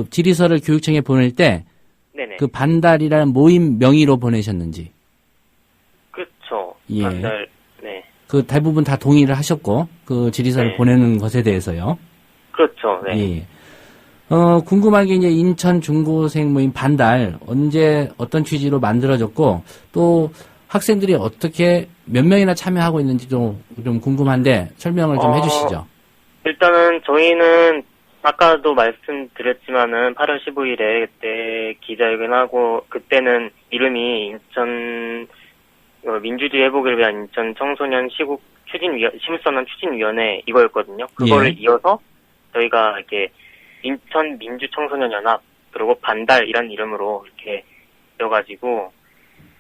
질의서를 교육청에 보낼 때 네네. 반달이라는 모임 명의로 보내셨는지. 그렇죠. 예. 반달. 네. 대부분 다 동의를 하셨고 질의서를 네. 보내는 것에 대해서요. 그렇죠. 네. 예. 궁금한 게 이제 인천 중고생 모임 반달 언제 어떤 취지로 만들어졌고 또 학생들이 어떻게 몇 명이나 참여하고 있는지 좀 궁금한데 설명을 좀 해주시죠. 일단은 저희는 아까도 말씀드렸지만은 8월 15일에 그때 기자회견하고 그때는 이름이 인천 민주주의 회복을 위한 인천 청소년 시국선언 추진위원회 이거였거든요. 그거를 이어서 저희가 이렇게 인천 민주청소년연합 그리고 반달이란 이름으로 이렇게 되어가지고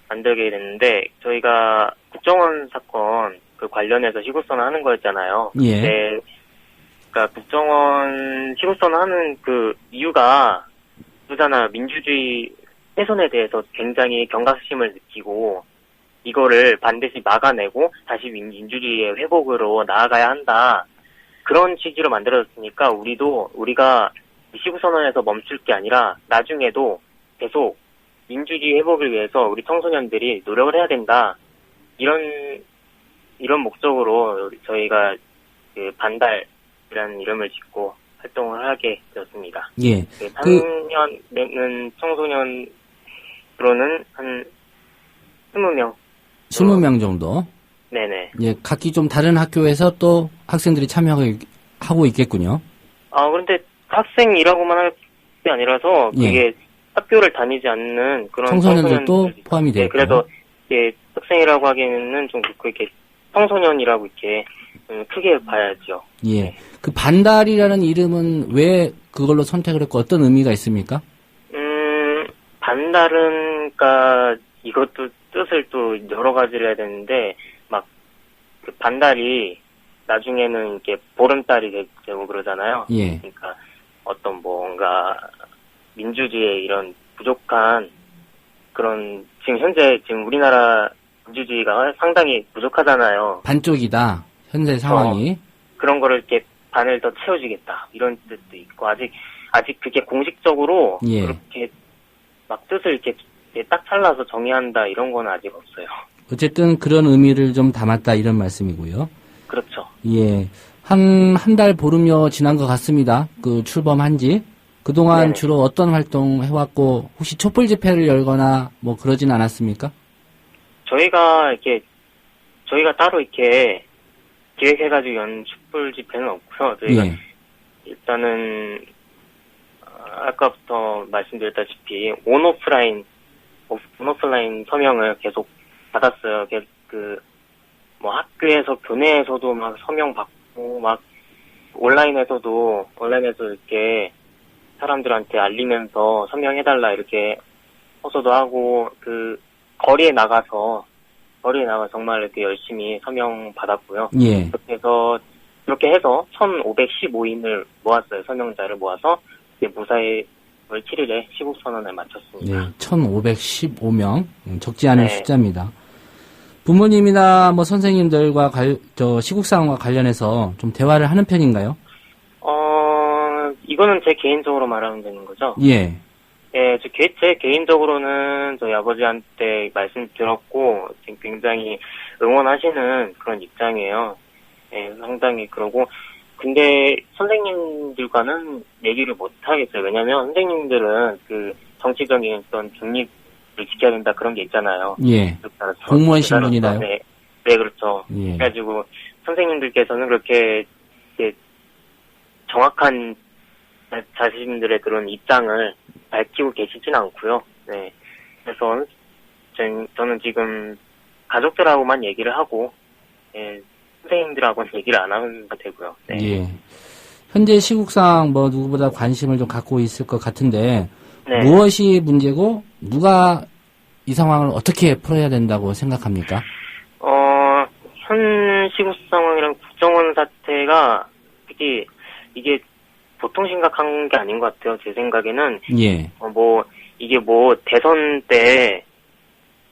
만들게 됐는데 저희가 국정원 사건 그 관련해서 시국선언 하는 거였잖아요. 예. 네. 그러니까 국정원 시국선언 하는 그 이유가 그잖아 민주주의 훼손에 대해서 굉장히 경각심을 느끼고 이거를 반드시 막아내고 다시 민주주의의 회복으로 나아가야 한다. 그런 취지로 만들어졌으니까 우리가 시국선언에서 멈출 게 아니라 나중에도 계속 민주주의 회복을 위해서 우리 청소년들이 노력을 해야 된다. 이런 목적으로 저희가 그 반달이라는 이름을 짓고 활동을 하게 되었습니다. 예. 작년에는 청소년으로는 한 20명. 20명 정도? 네네. 예, 각기 좀 다른 학교에서 또 학생들이 참여하고 있겠군요. 그런데 학생이라고만 할 게 아니라서 그게 학교를 다니지 않는 그런 청소년들도 포함이 되고. 네, 그래서 학생이라고 하기에는 좀 그렇게 청소년이라고 이렇게 크게 봐야죠. 예. 네. 그 반달이라는 이름은 왜 그걸로 선택을 했고 어떤 의미가 있습니까? 반달은 그러니까 이것도 뜻을 또 여러 가지를 해야 되는데 막 그 반달이 나중에는 이렇게 보름달이 되고 그러잖아요. 예. 그러니까 어떤 뭔가 민주주의의 이런 부족한 그런 지금 우리나라 민주주의가 상당히 부족하잖아요. 반쪽이다. 현재 상황이. 그런 거를 이렇게 반을 더 채워주겠다. 이런 뜻도 있고 아직 그게 공식적으로 그렇게 막 뜻을 이렇게 딱 잘라서 정의한다 이런 건 아직 없어요. 어쨌든 그런 의미를 좀 담았다 이런 말씀이고요. 그렇죠. 예. 한 달 보름여 지난 것 같습니다. 그 출범한 지. 그동안 네네. 주로 어떤 활동 해왔고, 혹시 촛불 집회를 열거나 뭐 그러진 않았습니까? 저희가 따로 이렇게 기획해가지고 연 촛불 집회는 없고요. 저희가 일단은, 아까부터 말씀드렸다시피, 온오프라인 서명을 계속 받았어요. 뭐 학교에서, 교내에서도 막 서명 받고, 막 온라인에서 이렇게 사람들한테 알리면서 서명해달라 이렇게 호소도 하고, 거리에 나가서 정말 이렇게 열심히 서명 받았고요. 예. 그렇게 해서 1,515인을 모았어요. 서명자를 모아서 무사히 7일에 시국선언을 마쳤습니다. 네, 1,515명. 적지 않은 숫자입니다. 부모님이나 뭐 선생님들과 시국 상황과 관련해서 좀 대화를 하는 편인가요? 이거는 제 개인적으로 말하면 되는 거죠? 예. 예, 제 개인적으로는 저희 아버지한테 말씀드렸고, 지금 굉장히 응원하시는 그런 입장이에요. 예, 상당히 그러고, 근데 선생님들과는 얘기를 못 하겠어요. 왜냐면 선생님들은 정치적인 어떤 중립을 지켜야 된다 그런 게 있잖아요. 예. 공무원 신분이나요? 네, 그렇죠. 예. 그래가지고 선생님들께서는 그렇게 정확한 자신들의 그런 입장을 밝히고 계시진 않고요. 네. 그래서 저는 지금 가족들하고만 얘기를 하고, 선생님들하고는 얘기를 안 하면 되고요. 네. 예. 현재 시국상 뭐 누구보다 관심을 좀 갖고 있을 것 같은데, 무엇이 문제고, 누가 이 상황을 어떻게 풀어야 된다고 생각합니까? 현 시국 상황이랑 국정원 사태가 이게 보통 심각한 게 아닌 것 같아요. 제 생각에는. 예. 이게 대선 때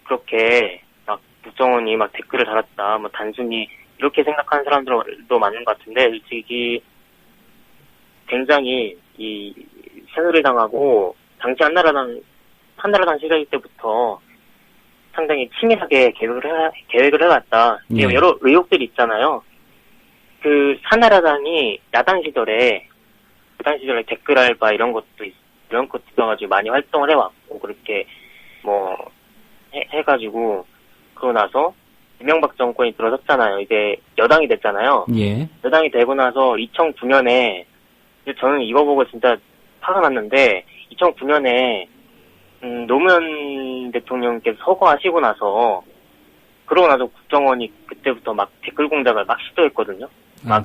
그렇게 막 국정원이 막 댓글을 달았다. 단순히 이렇게 생각하는 사람들도 많은 것 같은데, 솔직히 굉장히 새누리당하고 당시 한나라당 시절 때부터 상당히 치밀하게 계획을 해왔다. 여러 의혹들이 있잖아요. 한나라당이 야당 시절에 댓글 알바 이런 것도 있어가지고 많이 활동을 해왔고, 그렇게 해가지고 그러고 나서 이명박 정권이 들어섰잖아요. 이제 여당이 됐잖아요. 예. 여당이 되고 나서 2009년에 저는 이거 보고 진짜 화가 났는데 2009년에 노무현 대통령께서 서거하시고 나서 그러고 나서 국정원이 그때부터 막 댓글 공작을 막 시도했거든요.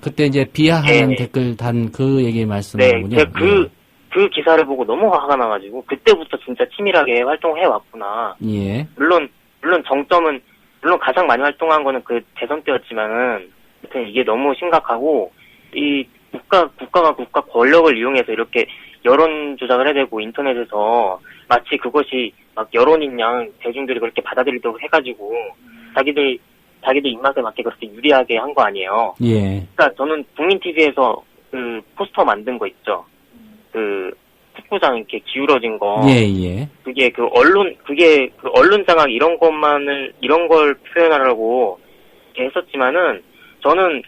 그때 이제 비하하는 네. 댓글 단 그 얘기 말씀하군요. 네, 그 기사를 보고 너무 화가 나가지고 그때부터 진짜 치밀하게 활동해 왔구나. 예. 물론 정점은 물론 가장 많이 활동한 거는 그 대선 때였지만은 이게 너무 심각하고 이 국가가 국가 권력을 이용해서 이렇게 여론 조작을 해대고 인터넷에서 마치 그것이 막 여론인 양 대중들이 그렇게 받아들이도록 해가지고 자기들 입맛에 맞게 그렇게 유리하게 한 거 아니에요. 예. 그러니까 저는 국민 TV에서 그 포스터 만든 거 있죠. 그 축구장 이렇게 기울어진 거. 예. 그게 그 언론 장악 이런 걸 표현하려고 이렇게 했었지만은 저는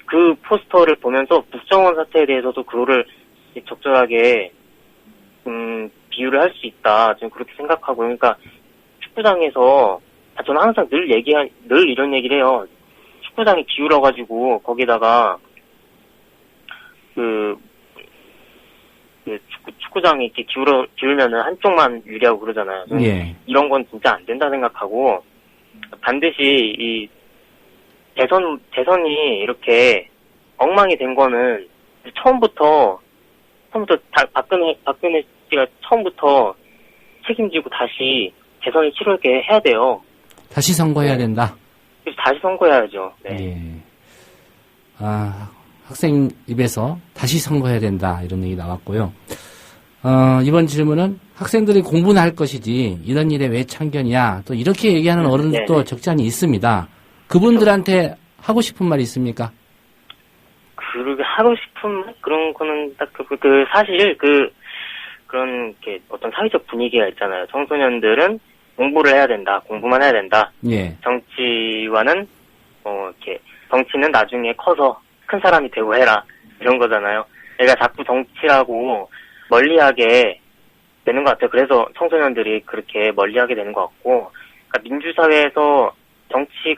그 포스터를 보면서 국정원 사태에 대해서도 그거를 적절하게 비유를 할 수 있다. 저는 그렇게 생각하고 그러니까 축구장에서 저는 항상 늘 이런 얘기를 해요. 축구장이 기울어가지고 거기다가 축구장이 이렇게 기울면은 한쪽만 유리하고 그러잖아요. 예. 이런 건 진짜 안 된다 생각하고 반드시 이 대선이 이렇게 엉망이 된 거는 처음부터 박근혜 씨가 처음부터 책임지고 다시 대선을 치르게 해야 돼요. 다시 선거해야 된다. 그래서 다시 선거해야죠. 네. 예. 학생 입에서 다시 선거해야 된다 이런 얘기 나왔고요. 이번 질문은 학생들이 공부나 할 것이지 이런 일에 왜 참견이야 또 이렇게 얘기하는 어른들도 적지 않이 있습니다. 그분들한테 하고 싶은 말 있습니까? 그러게 하고 싶은 그런 거는 딱 사실 그런 게 어떤 사회적 분위기가 있잖아요. 청소년들은 공부를 해야 된다, 공부만 해야 된다. 예. 정치와는 이렇게 정치는 나중에 커서 큰 사람이 되고 해라 이런 거잖아요. 내가 자꾸 정치라고 멀리하게 되는 것 같아요. 그래서 청소년들이 그렇게 멀리하게 되는 것 같고, 그러니까 민주사회에서 정치에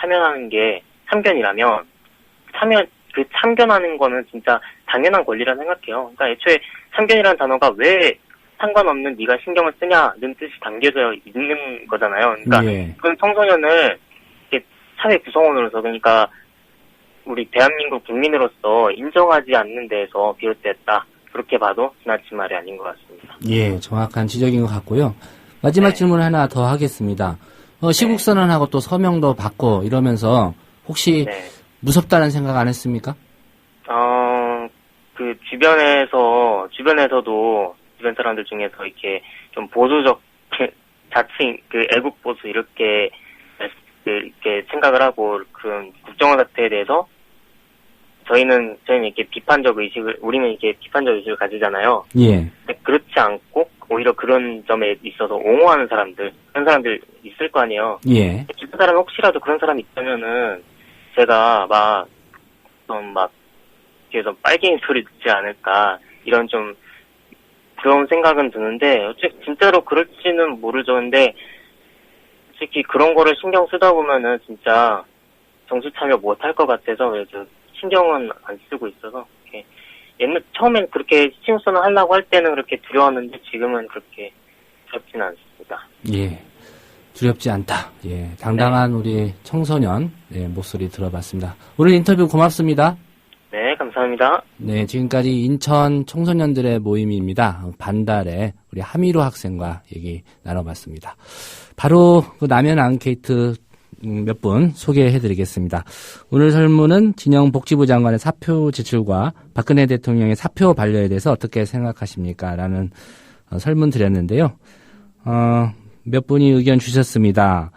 참여하는 게 참견이라면 참견하는 거는 진짜 당연한 권리라 생각해요. 그러니까 애초에 참견이라는 단어가 왜 상관없는 네가 신경을 쓰냐는 뜻이 담겨져 있는 거잖아요. 그러니까 예. 그건 청소년을 사회 구성원으로서 그러니까 우리 대한민국 국민으로서 인정하지 않는 데에서 비롯됐다. 그렇게 봐도 지나친 말이 아닌 것 같습니다. 예, 정확한 지적인 것 같고요. 마지막 질문 하나 더 하겠습니다. 시국선언하고 또 서명도 받고 이러면서 혹시 무섭다는 생각 안 했습니까? 그 주변에서도 주변 사람들 중에서 이렇게 좀 보수적 자칭 애국 보수 이렇게 생각을 하고 그런 국정원 사태에 대해서 저희는 이렇게 우리는 이렇게 비판적 의식을 가지잖아요. 예. 그렇지 않고 오히려 그런 점에 있어서 옹호하는 그런 사람들 있을 거 아니에요. 예. 주변 사람 혹시라도 그런 사람이 있다면은 제가 그래서 빨갱이 소리 듣지 않을까 이런 좀 그런 생각은 드는데 진짜로 그럴지는 모르죠. 근데 솔직히 그런 거를 신경 쓰다 보면은 진짜 정치 참여 못 할 것 같아서 그래서 신경은 안 쓰고 있어서 처음엔 그렇게 시국선언 하려고 할 때는 그렇게 두려웠는데 지금은 그렇게 두렵진 않습니다. 예, 두렵지 않다. 예, 당당한 우리 청소년 목소리 들어봤습니다. 오늘 인터뷰 고맙습니다. 네, 감사합니다. 네, 지금까지 인천 청소년들의 모임입니다. 반달에 우리 하미로 학생과 얘기 나눠봤습니다. 바로 그 남현 앙케이트 몇 분 소개해드리겠습니다. 오늘 설문은 진영 복지부 장관의 사표 제출과 박근혜 대통령의 사표 반려에 대해서 어떻게 생각하십니까? 라는 설문 드렸는데요. 몇 분이 의견 주셨습니다.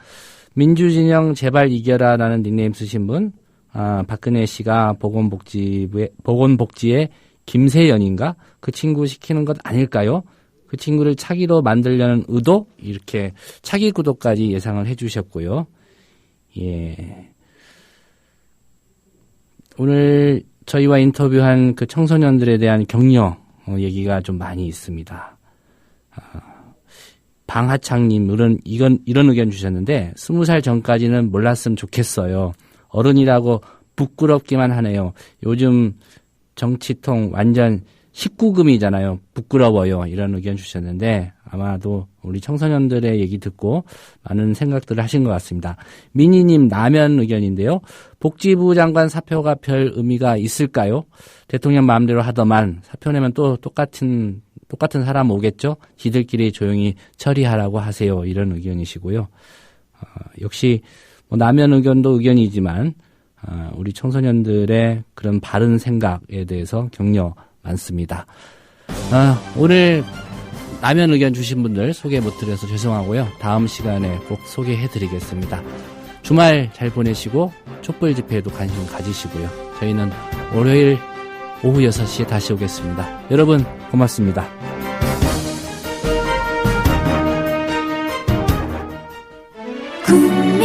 민주진영 제발 이겨라라는 닉네임 쓰신 분, 박근혜 씨가 보건복지의 김세연인가? 그 친구 시키는 것 아닐까요? 그 친구를 차기로 만들려는 의도? 이렇게 차기 구도까지 예상을 해주셨고요. 예. 오늘 저희와 인터뷰한 그 청소년들에 대한 격려 얘기가 좀 많이 있습니다. 방하창님, 이런 의견 주셨는데, 20살 전까지는 몰랐으면 좋겠어요. 어른이라고 부끄럽기만 하네요. 요즘 정치통 완전 19금이잖아요. 부끄러워요. 이런 의견 주셨는데, 아마도 우리 청소년들의 얘기 듣고 많은 생각들을 하신 것 같습니다. 미니님 라면 의견인데요. 복지부 장관 사표가 별 의미가 있을까요? 대통령 마음대로 하더만 사표 내면 또 똑같은 사람 오겠죠? 지들끼리 조용히 처리하라고 하세요. 이런 의견이시고요. 역시 뭐 라면 의견도 의견이지만 우리 청소년들의 그런 바른 생각에 대해서 격려 많습니다. 오늘 라면 의견 주신 분들 소개 못 드려서 죄송하고요. 다음 시간에 꼭 소개해드리겠습니다. 주말 잘 보내시고 촛불 집회에도 관심 가지시고요. 저희는 월요일 오후 6시에 다시 오겠습니다. 여러분 고맙습니다. 국민